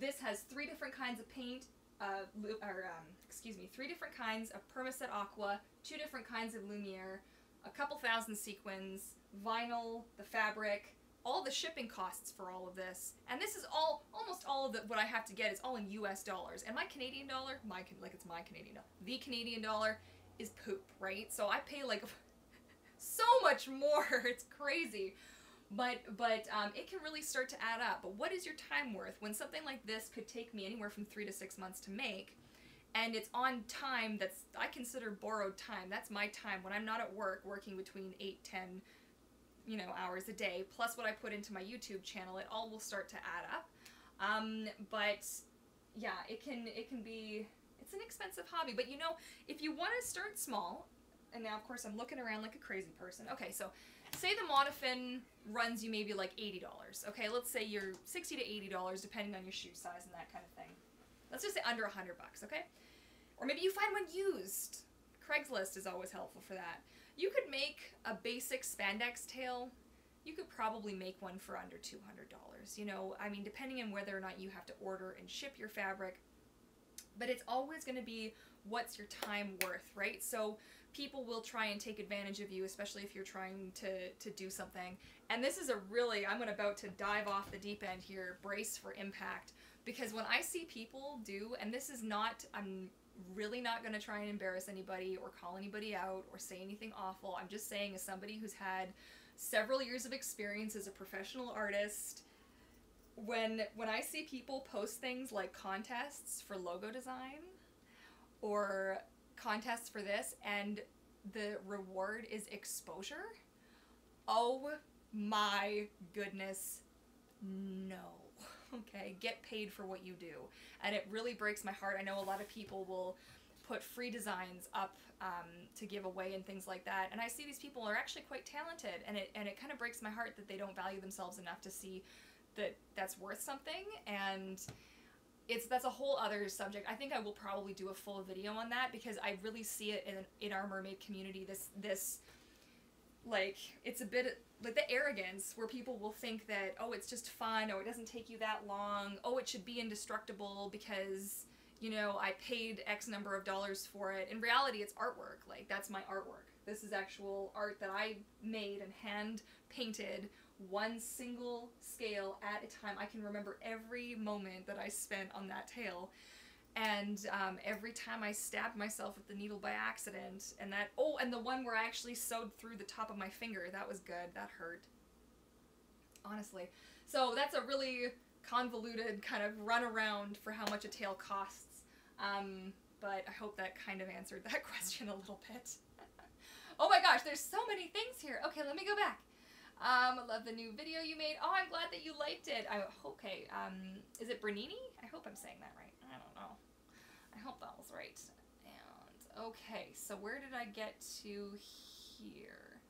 this has 3 different kinds of paint, 3 different kinds of Permaset Aqua, 2 different kinds of Lumiere, a couple thousand sequins, vinyl, the fabric, all the shipping costs for all of this, and this is almost all of what I have to get is all in US dollars, and my Canadian dollar, it's my Canadian dollar, the Canadian dollar is poop, right? So I pay like so much more, it's crazy. But it can really start to add up. But what is your time worth when something like this could take me anywhere from 3 to 6 months to make, and it's on time that's, I consider borrowed time. That's my time when I'm not at work, working between 8, 10, hours a day, plus what I put into my YouTube channel. It all will start to add up. But yeah, it can be, it's an expensive hobby. But if you want to start small, and now of course I'm looking around like a crazy person. Okay, so say the Monofin runs you maybe like $80. Okay, let's say you're $60 to $80 depending on your shoe size and that kind of thing. Let's just say under $100, okay? Or maybe you find one used. Craigslist is always helpful for that. You could make a basic spandex tail. You could probably make one for under $200. I mean, depending on whether or not you have to order and ship your fabric. But it's always going to be what's your time worth, right? So people will try and take advantage of you, especially if you're trying to do something. And this is I'm about to dive off the deep end here, brace for impact. Because when I see people do, and this is not, I'm really not going to try and embarrass anybody or call anybody out or say anything awful. I'm just saying, as somebody who's had several years of experience as a professional artist, when I see people post things like contests for logo design or contests for this and the reward is exposure, oh my goodness, no. Okay, get paid for what you do. And it really breaks my heart. I know a lot of people will put free designs up to give away and things like that, and I see these people are actually quite talented, and it kind of breaks my heart that they don't value themselves enough to see that that's worth something. And that's a whole other subject. I think I will probably do a full video on that, because I really see it in our mermaid community, this like, it's a bit like the arrogance where people will think that, oh, it's just fun, oh, it doesn't take you that long, oh, it should be indestructible because, I paid X number of dollars for it. In reality, it's artwork. Like, that's my artwork. This is actual art that I made and hand painted, one single scale at a time. I can remember every moment that I spent on that tail. And every time I stabbed myself with the needle by accident, and the one where I actually sewed through the top of my finger, that was good. That hurt, honestly. So that's a really convoluted kind of runaround for how much a tail costs. But I hope that kind of answered that question a little bit. Oh my gosh, there's so many things here. Okay, let me go back. I love the new video you made. Oh, I'm glad that you liked it. Okay, is it Bernini? I hope I'm saying that right. I don't know. I hope that was right. And, okay, so where did I get to here?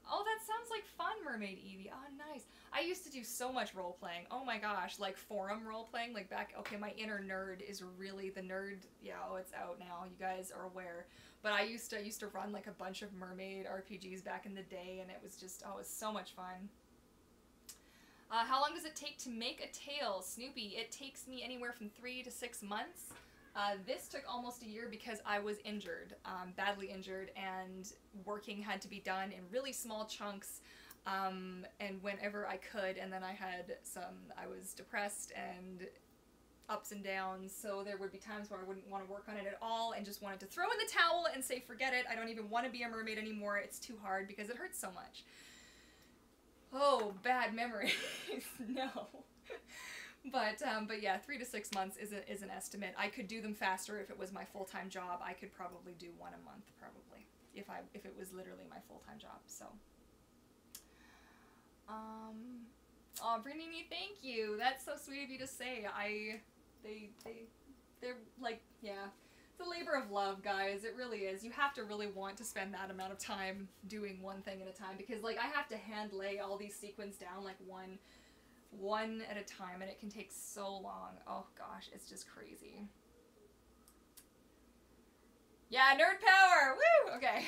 Oh, that sounds like fun, Mermaid Evie. Oh, nice. I used to do so much role-playing. Oh my gosh, like forum role-playing, like back, okay, my inner nerd is really the nerd. Yeah, oh, it's out now. You guys are aware. But I used to run like a bunch of mermaid RPGs back in the day, and it was just, oh, it was so much fun. How long does it take to make a tail, Snoopy? It takes me anywhere from 3 to 6 months. This took almost a year because I was injured, badly injured, and working had to be done in really small chunks, and whenever I could, and then I was depressed and ups and downs, so there would be times where I wouldn't want to work on it at all and just wanted to throw in the towel and say, forget it, I don't even want to be a mermaid anymore, it's too hard because it hurts so much. Oh, bad memories. No. But yeah, 3 to 6 months is an estimate. I could do them faster if it was my full-time job. I could probably do one a month, probably, if it was literally my full-time job. So, oh, Bernini, thank you. That's so sweet of you to say. They're like, yeah, It's a labor of love, guys. It really is. You have to really want to spend that amount of time doing one thing at a time, because like I have to hand lay all these sequins down like one at a time, and it can take so long. Oh gosh, it's just crazy. Yeah, nerd power! Woo! Okay.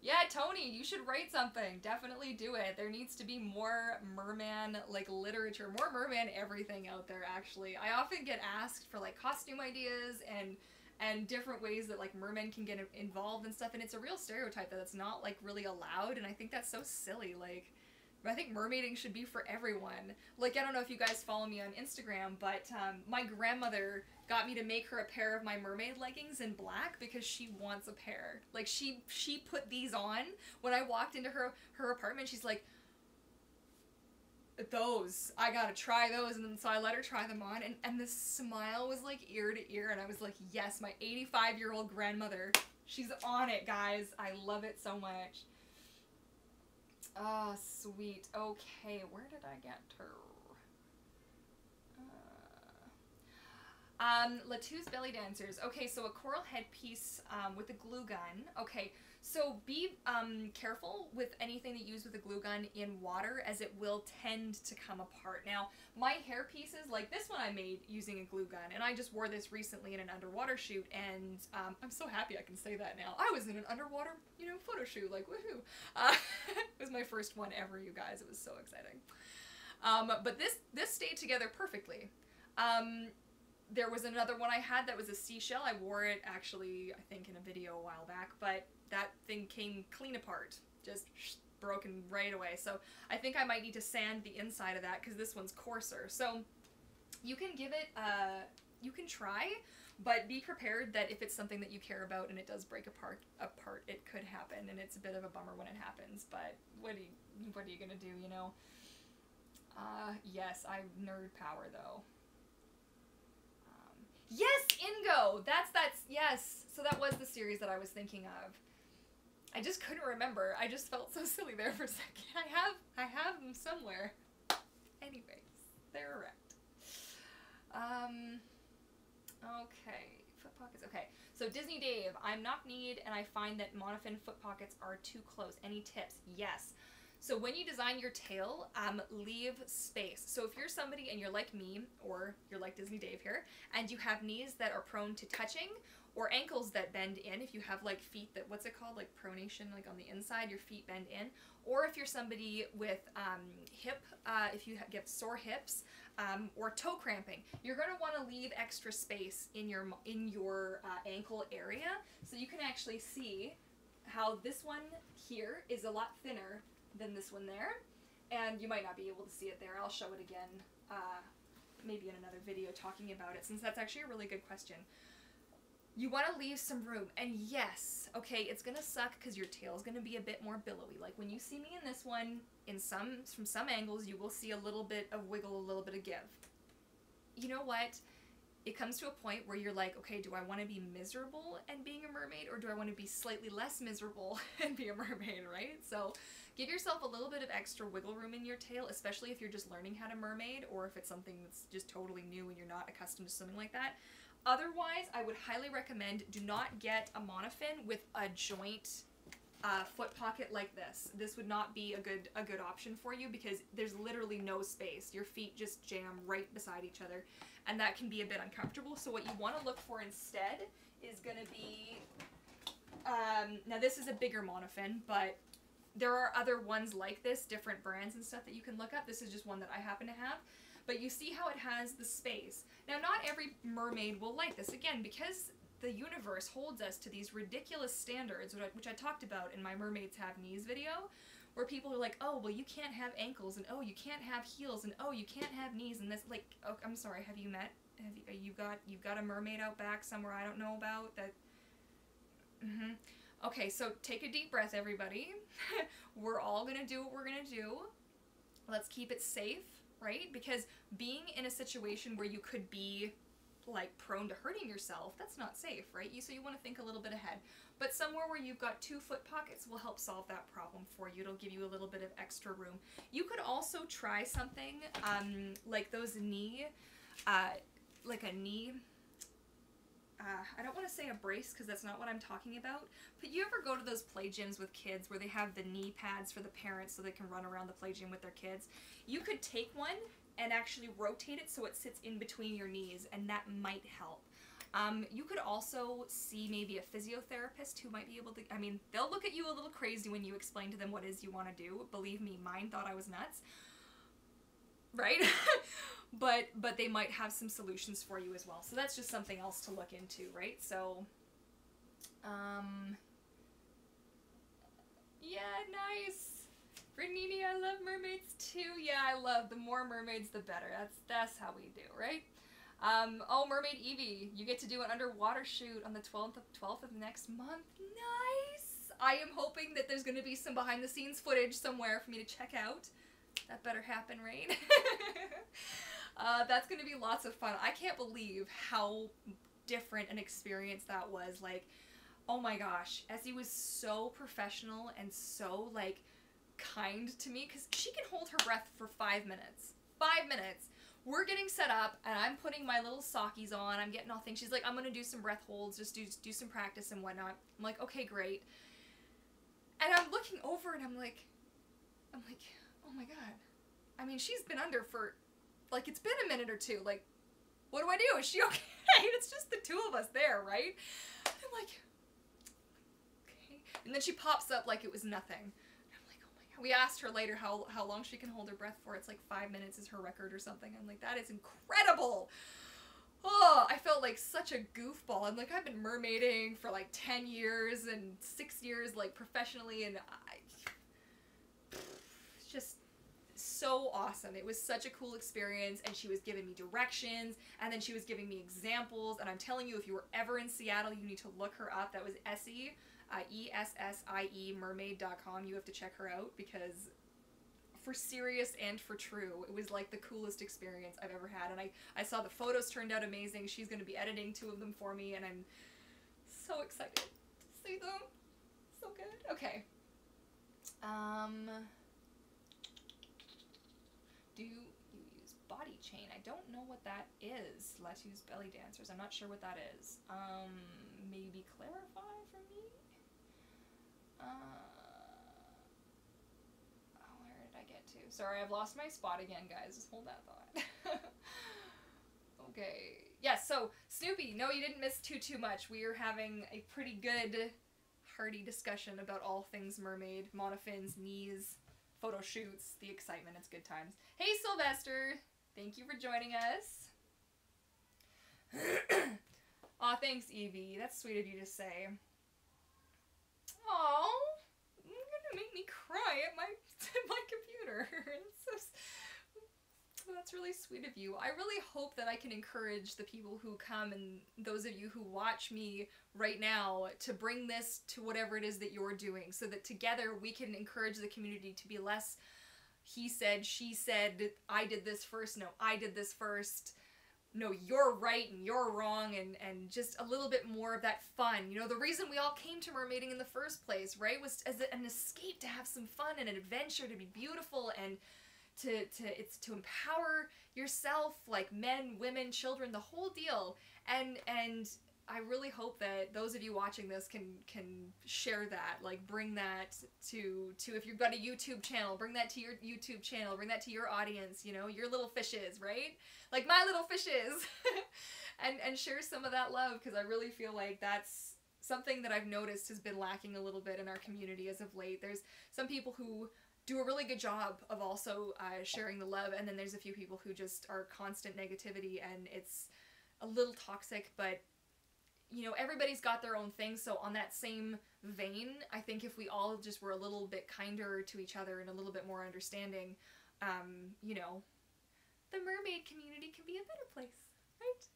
Yeah, Tony, you should write something. Definitely do it. There needs to be more merman, like, literature, more merman everything out there, actually. I often get asked for, like, costume ideas and different ways that, like, mermen can get involved and stuff, and it's a real stereotype that it's not, like, really allowed, and I think that's so silly. Like, I think mermaiding should be for everyone. Like, I don't know if you guys follow me on Instagram, but my grandmother got me to make her a pair of my mermaid leggings in black because she wants a pair. Like, she put these on when I walked into her apartment. She's like, those, I gotta try those. And then so I let her try them on, and the smile was like ear to ear, and I was like, yes, my 85-year-old grandmother, she's on it, guys. I love it so much. Ah, sweet. Okay, where did I get her? Latu's belly dancers. Okay, so a coral headpiece with a glue gun. Okay, so be careful with anything that you use with a glue gun in water, as it will tend to come apart. Now, my hair pieces, like this one I made using a glue gun, and I just wore this recently in an underwater shoot, and I'm so happy I can say that now. I was in an underwater, you know, photo shoot, like, woohoo. It was my first one ever, you guys. It was so exciting. But this stayed together perfectly. There was another one I had that was a seashell. I wore it, actually, I think in a video a while back, but that thing came clean apart. Just broken right away. So I think I might need to sand the inside of that, because this one's coarser. So you can give it, you can try, but be prepared that if it's something that you care about and it does break apart, it could happen, and it's a bit of a bummer when it happens, but what are you gonna do, you know? Yes, I nerd power, though. Yes, Ingo! That's, yes! So that was the series that I was thinking of. I just couldn't remember. I just felt so silly there for a second. I have them somewhere. Anyways, they're around. Okay. Foot pockets. Okay. So Disney Dave, I'm knock-kneed and I find that monofin foot pockets are too close. Any tips? Yes. So when you design your tail, leave space. So if you're somebody and you're like me, or you're like Disney Dave here, and you have knees that are prone to touching, or ankles that bend in, if you have like feet that, what's it called, like pronation, like on the inside, your feet bend in, or if you're somebody with hip, if you get sore hips, or toe cramping, you're going to want to leave extra space in your ankle area, so you can actually see how this one here is a lot thinner than this one there, and you might not be able to see it there. I'll show it again, maybe in another video talking about it, since that's actually a really good question. You want to leave some room, and yes, okay, it's gonna suck because your tail is gonna be a bit more billowy. Like when you see me in this one, from some angles, you will see a little bit of wiggle, a little bit of give. You know what? It comes to a point where you're like, okay, do I want to be miserable and being a mermaid, or do I want to be slightly less miserable and be a mermaid, right? So give yourself a little bit of extra wiggle room in your tail, especially if you're just learning how to mermaid, or if it's something that's just totally new and you're not accustomed to swimming like that. Otherwise, I would highly recommend do not get a monofin with a joint foot pocket like this. This would not be a good option for you, because there's literally no space. Your feet just jam right beside each other, and that can be a bit uncomfortable. So what you want to look for instead is going to be, now this is a bigger monofin, but there are other ones like this, different brands and stuff that you can look up. This is just one that I happen to have. But you see how it has the space. Now, not every mermaid will like this, again, because the universe holds us to these ridiculous standards, which I talked about in my Mermaids Have Knees video, where people are like, oh, well, you can't have ankles, and oh, you can't have heels, and oh, you can't have knees, and this, like, oh, I'm sorry, have you you've got a mermaid out back somewhere I don't know about that? Okay, so take a deep breath, everybody. We're all gonna do what we're gonna do. Let's keep it safe, right? Because being in a situation where you could be like prone to hurting yourself, that's not safe, right? So you want to think a little bit ahead. But somewhere where you've got 2 foot pockets will help solve that problem for you. It'll give you a little bit of extra room. You could also try something like those knee, like a knee I don't want to say a brace because that's not what I'm talking about, but you ever go to those play gyms with kids where they have the knee pads for the parents so they can run around the play gym with their kids? You could take one and actually rotate it so it sits in between your knees, and that might help. You could also see maybe a physiotherapist who might be able to, I mean, they'll look at you a little crazy when you explain to them what it is you want to do. Believe me, mine thought I was nuts. Right? but they might have some solutions for you as well. So that's just something else to look into, right? So, yeah, nice. Bernini, I love mermaids too. Yeah, I love, the more mermaids, the better. That's how we do, right? Oh, Mermaid Evie, you get to do an underwater shoot on the 12th of next month. Nice! I am hoping that there's going to be some behind the scenes footage somewhere for me to check out. That better happen, right? That's going to be lots of fun. I can't believe how different an experience that was. Like, oh my gosh, Essie was so professional and so, like, kind to me, because she can hold her breath for 5 minutes. 5 minutes. We're getting set up, and I'm putting my little sockies on. I'm getting all things. She's like, I'm going to do some breath holds, just do some practice and whatnot. I'm like, okay, great. And I'm looking over, and I'm like, oh my god. I mean, she's been under for, like, it's been a minute or two. Like, what do I do? Is she okay? It's just the two of us there, right? I'm like, okay. And then she pops up like it was nothing. We asked her later how long she can hold her breath for. It's like 5 minutes is her record or something. I'm like, that is incredible. Oh, I felt like such a goofball. I'm like, I've been mermaiding for like 10 years and 6 years like professionally, and it's just so awesome. It was such a cool experience, and she was giving me directions, and then she was giving me examples, and I'm telling you, if you were ever in Seattle, you need to look her up. That was Essie. ESSIE mermaid.com. You have to check her out, because for serious and for true, it was like the coolest experience I've ever had. And I saw the photos turned out amazing. She's going to be editing 2 of them for me, and I'm so excited to see them. So good. Okay. Do you use body chain? I don't know what that is. Let's use belly dancers. I'm not sure what that is. Maybe clarify for me? Where did I get to? Sorry, I've lost my spot again, guys. Just hold that thought. Okay. Yes, so, Snoopy, no, you didn't miss too much. We are having a pretty good, hearty discussion about all things mermaid, monofins, knees, photo shoots, the excitement. It's good times. Hey, Sylvester! Thank you for joining us. Aw, thanks, Evie. That's sweet of you to say. Aww, you're gonna make me cry at my computer. That's really sweet of you. I really hope that I can encourage the people who come and those of you who watch me right now to bring this to whatever it is that you're doing, so that together we can encourage the community to be less he said, she said, I did this first, no, I did this first. No, you're right and you're wrong, and just a little bit more of that fun. You know, the reason we all came to mermaiding in the first place, right, was as an escape, to have some fun and an adventure, to be beautiful, and it's to empower yourself, like men, women, children, the whole deal. And I really hope that those of you watching this can share that, like bring that to if you've got a YouTube channel, bring that to your YouTube channel, bring that to your audience, you know, your little fishes, right? Like my little fishes. and share some of that love, because I really feel like that's something that I've noticed has been lacking a little bit in our community as of late. There's some people who do a really good job of also sharing the love, and then there's a few people who just are constant negativity, and it's a little toxic, but you know, everybody's got their own thing. So on that same vein, I think if we all just were a little bit kinder to each other and a little bit more understanding, you know, the mermaid community can be a better place, right?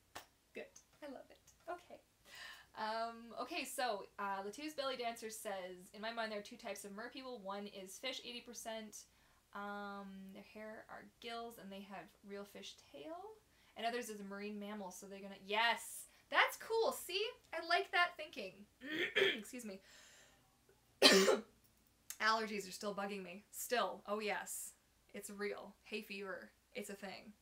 Good. I love it. Okay. Okay, so Latu's Belly Dancer says, in my mind there are 2 types of mer people. One is fish, 80%. Their hair are gills and they have real fish tail. And others is a marine mammal, so they're gonna... Yes! That's cool, see? I like that thinking. Excuse me. Allergies are still bugging me. Still. Oh yes. It's real. Hay fever. It's a thing.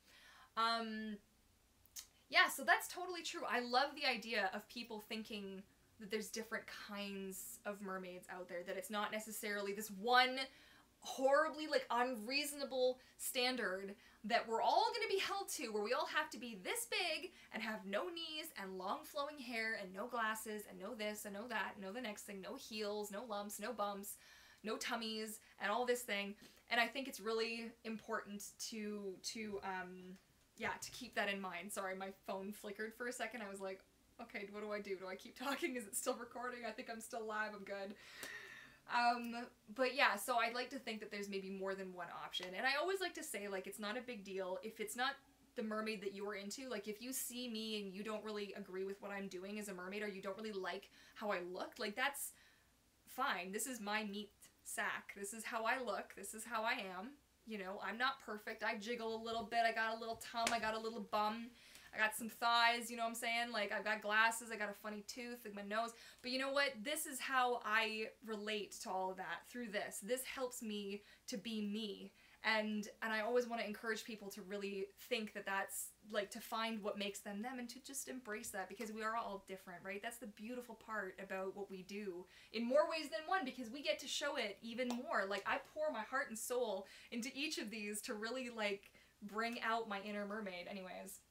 Yeah, so that's totally true. I love the idea of people thinking that there's different kinds of mermaids out there, that it's not necessarily this one horribly like unreasonable standard that we're all going to be held to, where we all have to be this big and have no knees and long flowing hair and no glasses and no this and no that and no the next thing, no heels, no lumps, no bumps, no tummies, and all this thing. And I think it's really important to keep that in mind. Sorry, my phone flickered for a second. I was like, okay, what do I do? Do I keep talking? Is it still recording? I think I'm still live. I'm good. But yeah, so I'd like to think that there's maybe more than one option. And I always like to say, like, it's not a big deal if it's not the mermaid that you're into. Like, if you see me and you don't really agree with what I'm doing as a mermaid, or you don't really like how I look, like, that's fine. This is my meat sack. This is how I look. This is how I am. You know, I'm not perfect. I jiggle a little bit. I got a little tum. I got a little bum. I got some thighs, you know what I'm saying? Like, I've got glasses, I got a funny tooth, like my nose. But you know what? This is how I relate to all of that through this. This helps me to be me. And I always want to encourage people to really think that that's, like, to find what makes them them and to just embrace that, because we are all different, right? That's the beautiful part about what we do in more ways than one, because we get to show it even more. Like, I pour my heart and soul into each of these to really, like, bring out my inner mermaid. Anyways.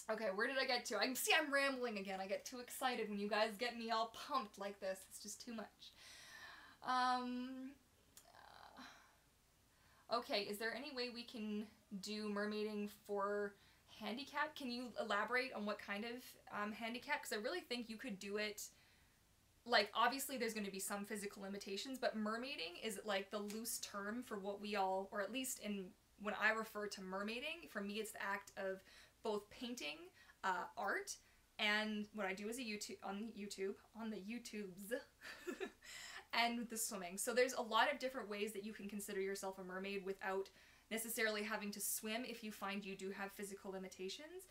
Okay, where did I get to? I'm rambling again. I get too excited when you guys get me all pumped like this. It's just too much. Okay, is there any way we can do mermaiding for handicap? Can you elaborate on what kind of handicap? Because I really think you could do it, like, obviously there's going to be some physical limitations, but mermaiding is like the loose term for what we all, or at least when I refer to mermaiding, for me it's the act of both painting, art, and what I do as on the YouTubes, and the swimming. So there's a lot of different ways that you can consider yourself a mermaid without necessarily having to swim if you find you do have physical limitations.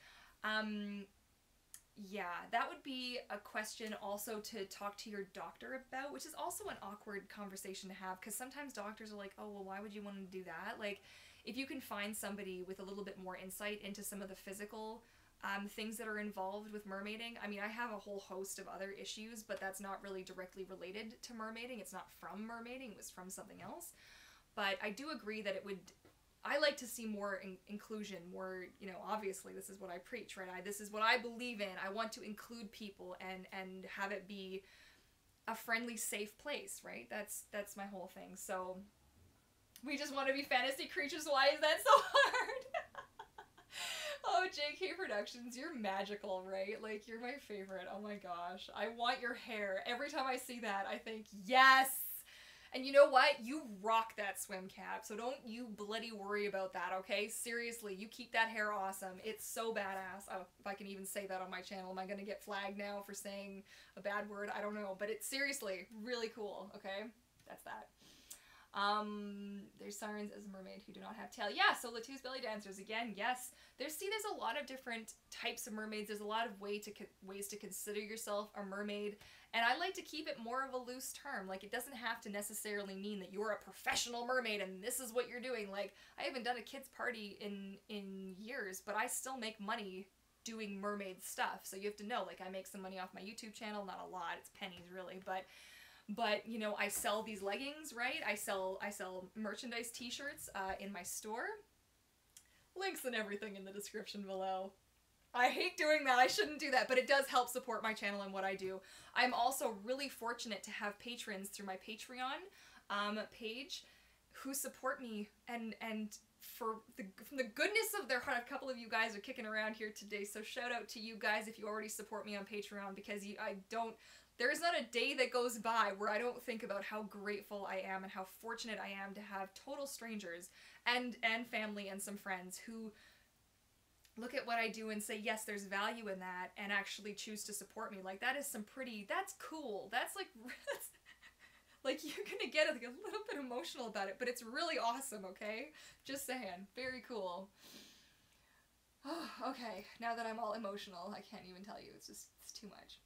Yeah, that would be a question also to talk to your doctor about, which is also an awkward conversation to have, because sometimes doctors are like, oh, well, why would you want to do that? Like, if you can find somebody with a little bit more insight into some of the physical things that are involved with mermaiding. I mean, I have a whole host of other issues, but that's not really directly related to mermaiding. It's not from mermaiding, it was from something else. But I do agree that I like to see more inclusion, more, you know, obviously this is what I preach, right? This is what I believe in. I want to include people and have it be a friendly, safe place, right? That's my whole thing. So we just want to be fantasy creatures. Why is that so hard? Oh, JK Productions, you're magical, right? Like, you're my favorite. Oh my gosh. I want your hair. Every time I see that, I think, yes! And you know what? You rock that swim cap, so don't you bloody worry about that, okay? Seriously, you keep that hair awesome. It's so badass. Oh, if I can even say that on my channel. Am I gonna get flagged now for saying a bad word? I don't know, but it's seriously really cool, okay? That's that. There's sirens as a mermaid who do not have tail. Yeah, so Latu's belly dancers, again, yes. There's a lot of different types of mermaids. There's a lot of ways to consider yourself a mermaid. And I like to keep it more of a loose term. Like, it doesn't have to necessarily mean that you're a professional mermaid and this is what you're doing. Like, I haven't done a kids party in years, but I still make money doing mermaid stuff. So you have to know, like, I make some money off my YouTube channel. Not a lot, it's pennies really, but you know, I sell these leggings, right? I sell merchandise t-shirts in my store. Links and everything in the description below. I hate doing that. I shouldn't do that, but it does help support my channel and what I do. I'm also really fortunate to have patrons through my Patreon page who support me, and from the goodness of their heart, a couple of you guys are kicking around here today, so shout out to you guys if you already support me on Patreon, because there is not a day that goes by where I don't think about how grateful I am and how fortunate I am to have total strangers and family and some friends who look at what I do and say, yes, there's value in that, and actually choose to support me. Like, that is that's cool. That's like, you're gonna get like a little bit emotional about it, but it's really awesome, okay? Just saying. Very cool. Oh, okay, now that I'm all emotional, I can't even tell you. It's too much.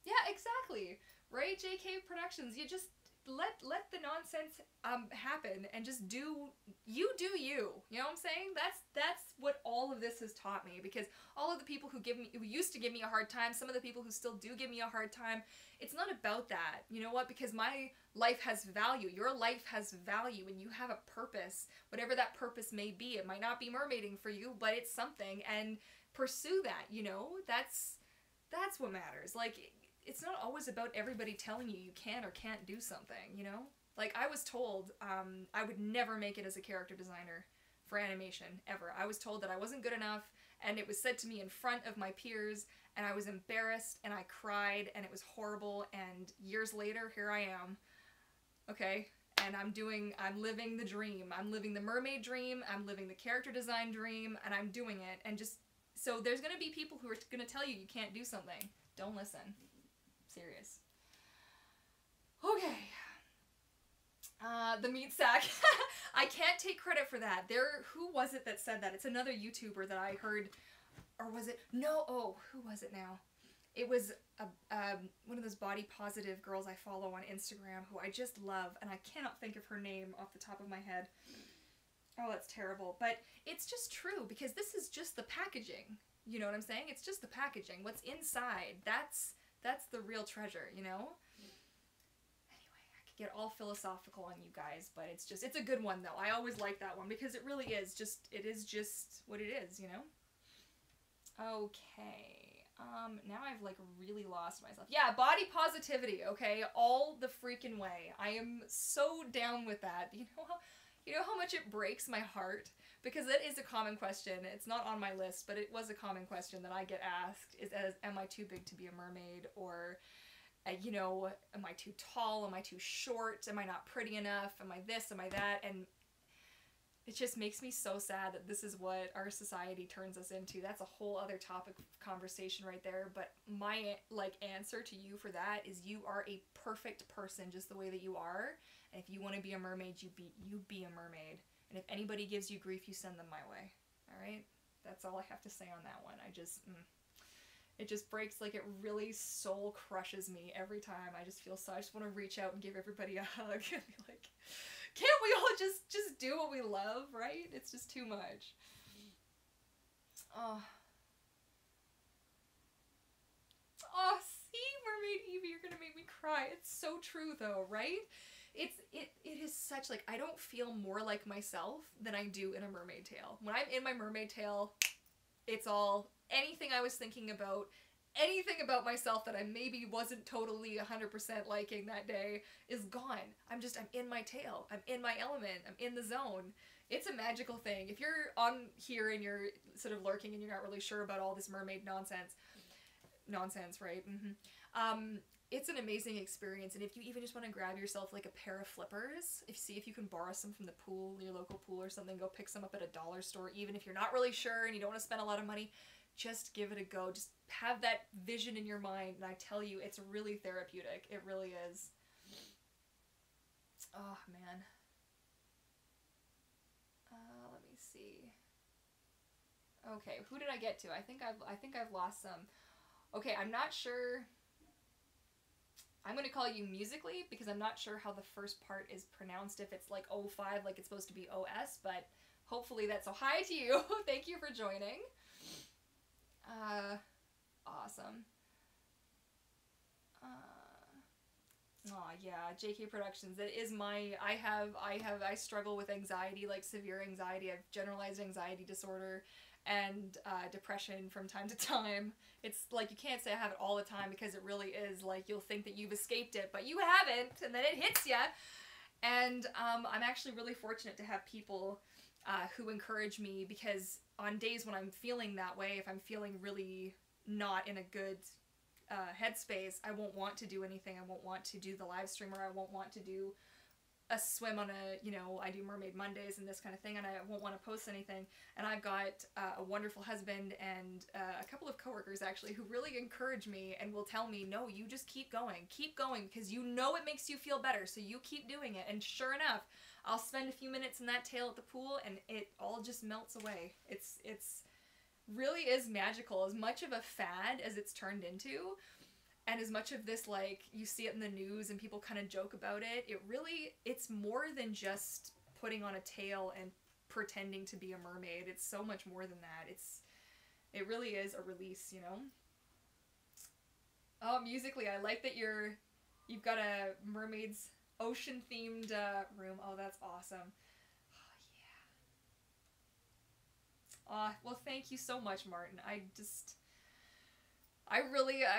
Yeah, exactly. Right, JK Productions? You just, let the nonsense happen and just do you. You know what I'm saying? That's what all of this has taught me, because all of the people who used to give me a hard time, some of the people who still do give me a hard time, it's not about that. You know what? Because my life has value. Your life has value, and you have a purpose, whatever that purpose may be. It might not be mermaiding for you, but it's something, and pursue that, you know? That's what matters. Like, it's not always about everybody telling you you can or can't do something, you know? Like, I was told I would never make it as a character designer for animation, ever. I was told that I wasn't good enough, and it was said to me in front of my peers, and I was embarrassed, and I cried, and it was horrible, and years later, here I am, okay? And I'm living the dream. I'm living the mermaid dream, I'm living the character design dream, and I'm doing it, and just, so there's gonna be people who are gonna tell you you can't do something. Don't listen. Serious. Okay. The meat sack. I can't take credit for that. Who was it that said that? It's another YouTuber that I heard, or was it? No. Oh, who was it now? It was one of those body positive girls I follow on Instagram who I just love, and I cannot think of her name off the top of my head. Oh, that's terrible. But it's just true, because this is just the packaging. You know what I'm saying? It's just the packaging. What's inside, that's the real treasure, you know? Anyway, I could get all philosophical on you guys, but it's a good one, though. I always like that one, because it really is just what it is, you know? Okay, now I've, like, really lost myself. Yeah, body positivity, okay? All the freaking way. I am so down with that. You know how much it breaks my heart? Because that is a common question. It's not on my list, but it was a common question that I get asked, am I too big to be a mermaid? Or, you know, am I too tall? Am I too short? Am I not pretty enough? Am I this? Am I that? And it just makes me so sad that this is what our society turns us into. That's a whole other topic of conversation right there. But my, like, answer to you for that is you are a perfect person just the way that you are. And if you want to be a mermaid, you be a mermaid. And if anybody gives you grief, you send them my way. Alright? That's all I have to say on that one. It just breaks, like, it really soul crushes me every time. I just want to reach out and give everybody a hug and be like, can't we all just do what we love, right? It's just too much. Oh, see, Mermaid Evie, you're gonna make me cry. It's so true, though, right? It is such, like, I don't feel more like myself than I do in a mermaid tail. When I'm in my mermaid tail, it's all, anything I was thinking about, anything about myself that I maybe wasn't totally 100% liking that day is gone. I'm in my tail. I'm in my element. I'm in the zone. It's a magical thing. If you're on here and you're sort of lurking and you're not really sure about all this mermaid nonsense, right? It's an amazing experience, and if you even just want to grab yourself like a pair of flippers, see if you can borrow some from the pool, your local pool or something, go pick some up at a dollar store, even if you're not really sure and you don't want to spend a lot of money, just give it a go. Just have that vision in your mind, and I tell you, it's really therapeutic. It really is. Oh, man. Let me see. Okay, who did I get to? I think I've lost some. Okay, I'm not sure. I'm going to call you Musically, because I'm not sure how the first part is pronounced, if it's like 05, like it's supposed to be OS, but hopefully that's so. Hi to you. Thank you for joining. Awesome. Oh yeah, JK Productions. It is my, I struggle with anxiety, like severe anxiety. I have generalized anxiety disorder and depression from time to time. It's like, you can't say I have it all the time, because it really is like, you'll think that you've escaped it, but you haven't, and then it hits ya. And I'm actually really fortunate to have people who encourage me, because on days when I'm feeling that way, if I'm feeling really not in a good headspace, I won't want to do anything. I won't want to do the live stream, or I won't want to do a swim on a, you know, I do Mermaid Mondays and this kind of thing, and I won't want to post anything. And I've got a wonderful husband and a couple of coworkers actually who really encourage me and will tell me, no, you just keep going, because you know it makes you feel better, so you keep doing it. And sure enough, I'll spend a few minutes in that tail at the pool and it all just melts away. It's really is magical, as much of a fad as it's turned into. And as much of this, like, you see it in the news and people kind of joke about it, it's more than just putting on a tail and pretending to be a mermaid. It's so much more than that. It really is a release, you know? Oh, musically, I like that you've got a mermaid's ocean-themed room. Oh, that's awesome. Oh, yeah. Well, thank you so much, Martin. I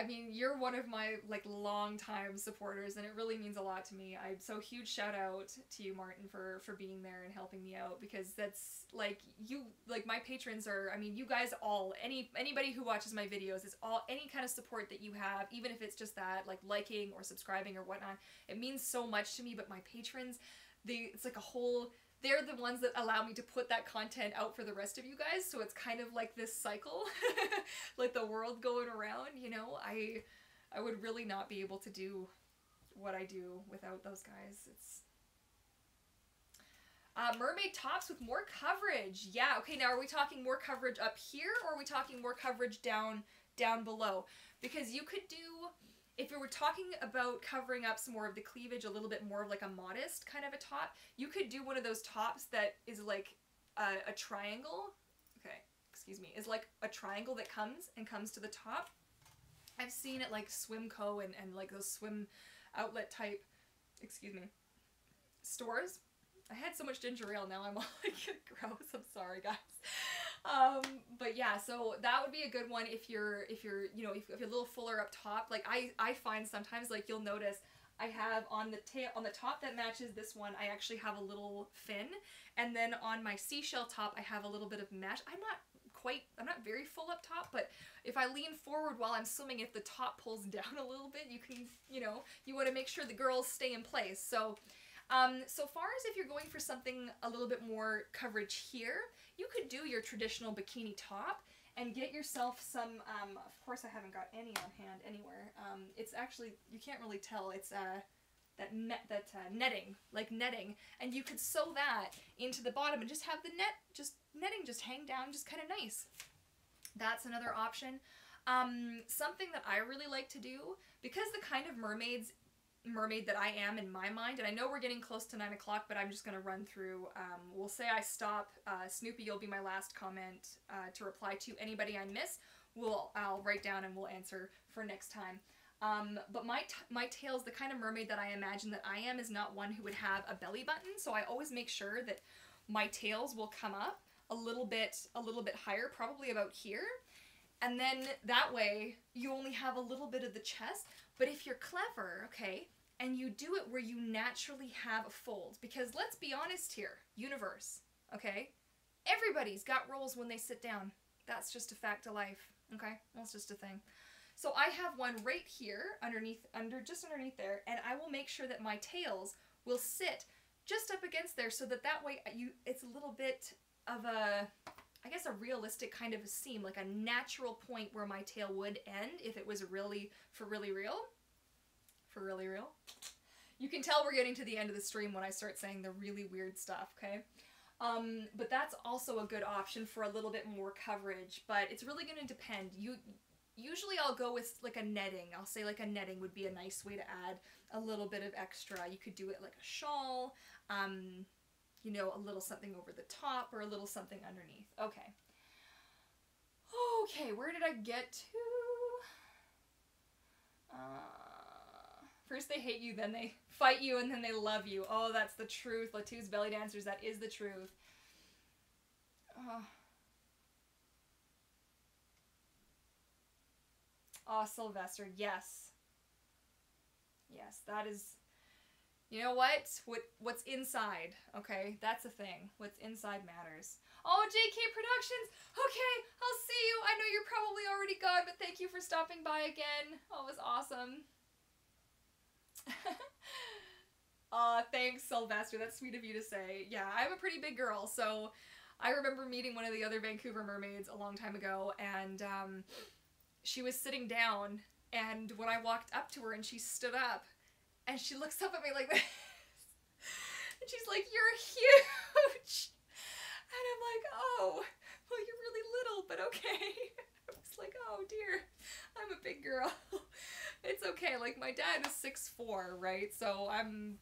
mean, you're one of my, like, long-time supporters, and it really means a lot to me. So huge shout out to you, Martin, for being there and helping me out, because that's, like, my patrons are, I mean, you guys all, anybody who watches my videos, is all, any kind of support that you have, even if it's just that, like, liking or subscribing or whatnot, it means so much to me. But my patrons, it's like a whole... They're the ones that allow me to put that content out for the rest of you guys, so it's kind of like this cycle, like the world going around, you know? I would really not be able to do what I do without those guys. It's... mermaid tops with more coverage. Yeah, okay, now are we talking more coverage up here, or are we talking more coverage down below? Because you could do... If we were talking about covering up some more of the cleavage, a little bit more of like a modest kind of a top, you could do one of those tops that is like a triangle. Okay, excuse me. Is like a triangle that comes to the top. I've seen it like Swimco and like those swim outlet type, excuse me, stores. I had so much ginger ale, now I'm all like gross. I'm sorry, guys. But yeah, so that would be a good one if you're you know, if you're a little fuller up top. Like I find sometimes, like, you'll notice I have on the top that matches this one, I actually have a little fin, and then on my seashell top I have a little bit of mesh. I'm not very full up top, but if I lean forward while I'm swimming, if the top pulls down a little bit, you can, you know, you want to make sure the girls stay in place. So so far as if you're going for something a little bit more coverage here, you could do your traditional bikini top and get yourself some, of course I haven't got any on hand anywhere. It's actually, you can't really tell, it's netting, like netting, and you could sew that into the bottom and just have the netting just hang down, just kind of nice. That's another option. Something that I really like to do, because the kind of mermaid that I am in my mind, and I know we're getting close to 9 o'clock, but I'm just going to run through, we'll say I stop, Snoopy, you'll be my last comment to reply to. Anybody I miss, I'll write down and we'll answer for next time. But my tails, the kind of mermaid that I imagine that I am, is not one who would have a belly button, so I always make sure that my tails will come up a little bit higher, probably about here, and then that way you only have a little bit of the chest. But if you're clever, okay, and you do it where you naturally have a fold, because let's be honest here, universe, okay, everybody's got rolls when they sit down. That's just a fact of life, okay? That's just a thing. So I have one right here, just underneath there, and I will make sure that my tails will sit just up against there, so that way it's a little bit of a, I guess, a realistic kind of a seam, like a natural point where my tail would end if it was really, for really real. For really real. You can tell we're getting to the end of the stream when I start saying the really weird stuff, okay? But that's also a good option for a little bit more coverage, but it's really going to depend. Usually I'll go with like a netting. I'll say like a netting would be a nice way to add a little bit of extra. You could do it like a shawl, you know, a little something over the top or a little something underneath. Okay. Okay, where did I get to? First they hate you, then they fight you, and then they love you. Oh, that's the truth. Latu's Belly Dancers, that is the truth. Oh, Sylvester, yes. Yes, that is... You know what? What's inside, okay? That's the thing. What's inside matters. Oh, JK Productions! Okay, I'll see you. I know you're probably already gone, but thank you for stopping by again. Oh, it was awesome. Thanks, Sylvester. That's sweet of you to say. Yeah, I'm a pretty big girl, so I remember meeting one of the other Vancouver mermaids a long time ago, and she was sitting down, and when I walked up to her and she stood up, and she looks up at me like this, and she's like, "You're huge!" And I'm like, "Oh, well, you're really little, but okay." I was like, "Oh dear, I'm a big girl." It's okay. Like, my dad is 6'4", right? So I'm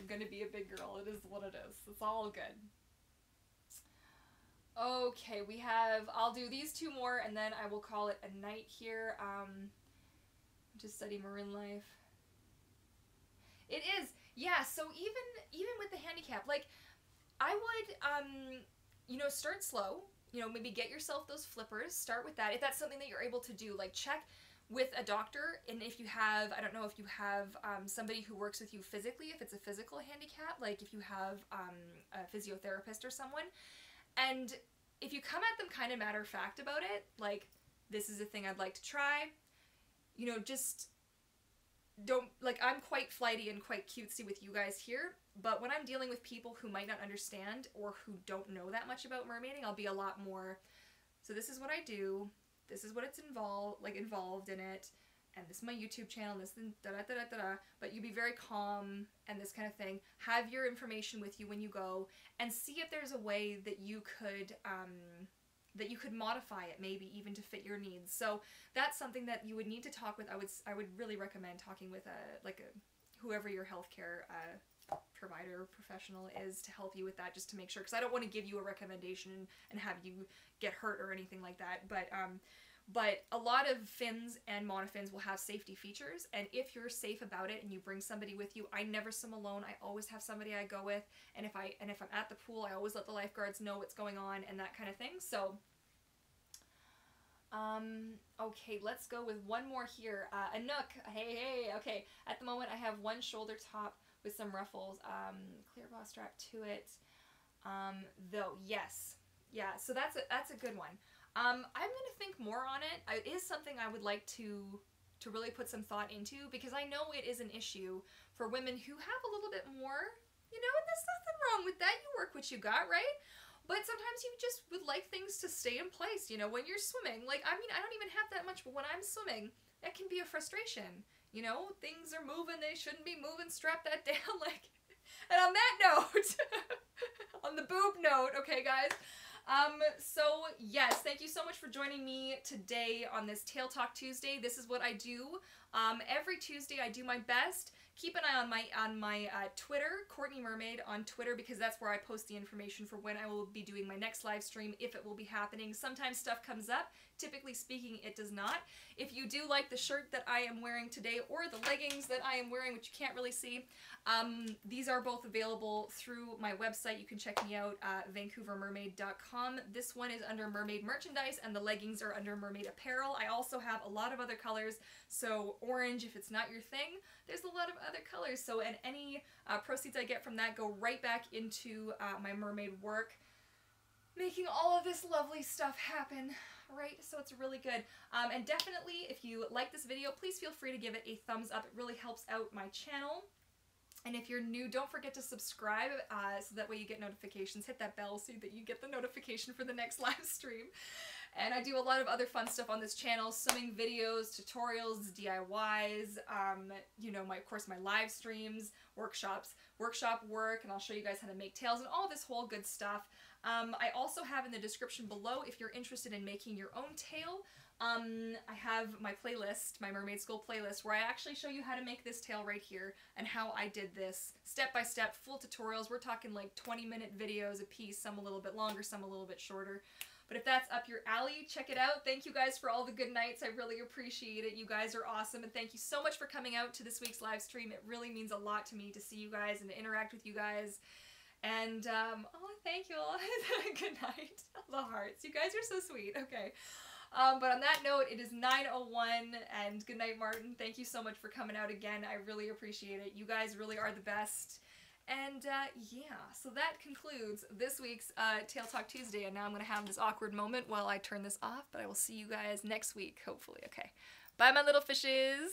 gonna be a big girl. It is what it is. It's all good. Okay, I'll do these 2 more, and then I will call it a night here. Just study marin life. It is, yeah, so even with the handicap, like, I would, you know, start slow. You know, maybe get yourself those flippers. Start with that. If that's something that you're able to do, like, check with a doctor, and if you have, I don't know if you have somebody who works with you physically, if it's a physical handicap, like if you have a physiotherapist or someone, and if you come at them kind of matter of fact about it, like, this is a thing I'd like to try, you know, just don't, like, I'm quite flighty and quite cutesy with you guys here, but when I'm dealing with people who might not understand or who don't know that much about mermaiding, I'll be a lot more, so this is what I do, this is what it's involved in it, and this is my YouTube channel, this is da-da-da-da-da-da, but you be very calm and this kind of thing. Have your information with you when you go, and see if there's a way that you could modify it, maybe even to fit your needs. So that's something that you would need to talk with. I would really recommend talking with whoever your healthcare provider professional is to help you with that, just to make sure, because I don't want to give you a recommendation and have you get hurt or anything like that. But a lot of fins and monofins will have safety features, and if you're safe about it and you bring somebody with you, I never swim alone. I always have somebody I go with, and if I'm at the pool, I always let the lifeguards know what's going on and that kind of thing. So okay, let's go with one more here. Anouk, hey, okay. At the moment, I have one shoulder top with some ruffles, clear bra strap to it, though, yes. Yeah, so that's a good one. I'm gonna think more on it. It is something I would like to really put some thought into, because I know it is an issue for women who have a little bit more, you know, and there's nothing wrong with that. You work what you got, right? But sometimes you just would like things to stay in place, you know, when you're swimming. Like, I mean, I don't even have that much, but when I'm swimming, that can be a frustration. You know, things are moving, they shouldn't be moving, strap that down, like. And on that note, on the boob note, okay, guys? So, yes, thank you so much for joining me today on this Tail Talk Tuesday. This is what I do. Every Tuesday I do my best. Keep an eye on my Twitter, Courtney Mermaid on Twitter, because that's where I post the information for when I will be doing my next live stream, if it will be happening. Sometimes stuff comes up. Typically speaking, it does not. If you do like the shirt that I am wearing today, or the leggings that I am wearing, which you can't really see, these are both available through my website. You can check me out at vancouvermermaid.com. This one is under mermaid merchandise, and the leggings are under mermaid apparel. I also have a lot of other colors, so orange, if it's not your thing, there's a lot of other colors. So, and any proceeds I get from that go right back into my mermaid work, making all of this lovely stuff happen, right? So it's really good. And definitely, if you like this video, please feel free to give it a thumbs up. It really helps out my channel. And if you're new, don't forget to subscribe so that way you get notifications. Hit that bell so that you get the notification for the next live stream. And I do a lot of other fun stuff on this channel, swimming videos, tutorials, DIYs, you know, of course my live streams, workshop work, and I'll show you guys how to make tails and all this whole good stuff. I also have in the description below, if you're interested in making your own tail, I have my playlist, my Mermaid School playlist, where I actually show you how to make this tail right here and how I did this step by step, full tutorials. We're talking like 20-minute videos a piece, some a little bit longer, some a little bit shorter. But if that's up your alley, check it out. Thank you guys for all the good nights. I really appreciate it. You guys are awesome, and thank you so much for coming out to this week's live stream. It really means a lot to me to see you guys and to interact with you guys. And, oh, thank you all. Good night. The hearts. You guys are so sweet. Okay. But on that note, it is 9:01, and good night, Martin. Thank you so much for coming out again. I really appreciate it. You guys really are the best. And, yeah, so that concludes this week's Tail Talk Tuesday, and now I'm going to have this awkward moment while I turn this off, but I will see you guys next week, hopefully. Okay. Bye, my little fishes!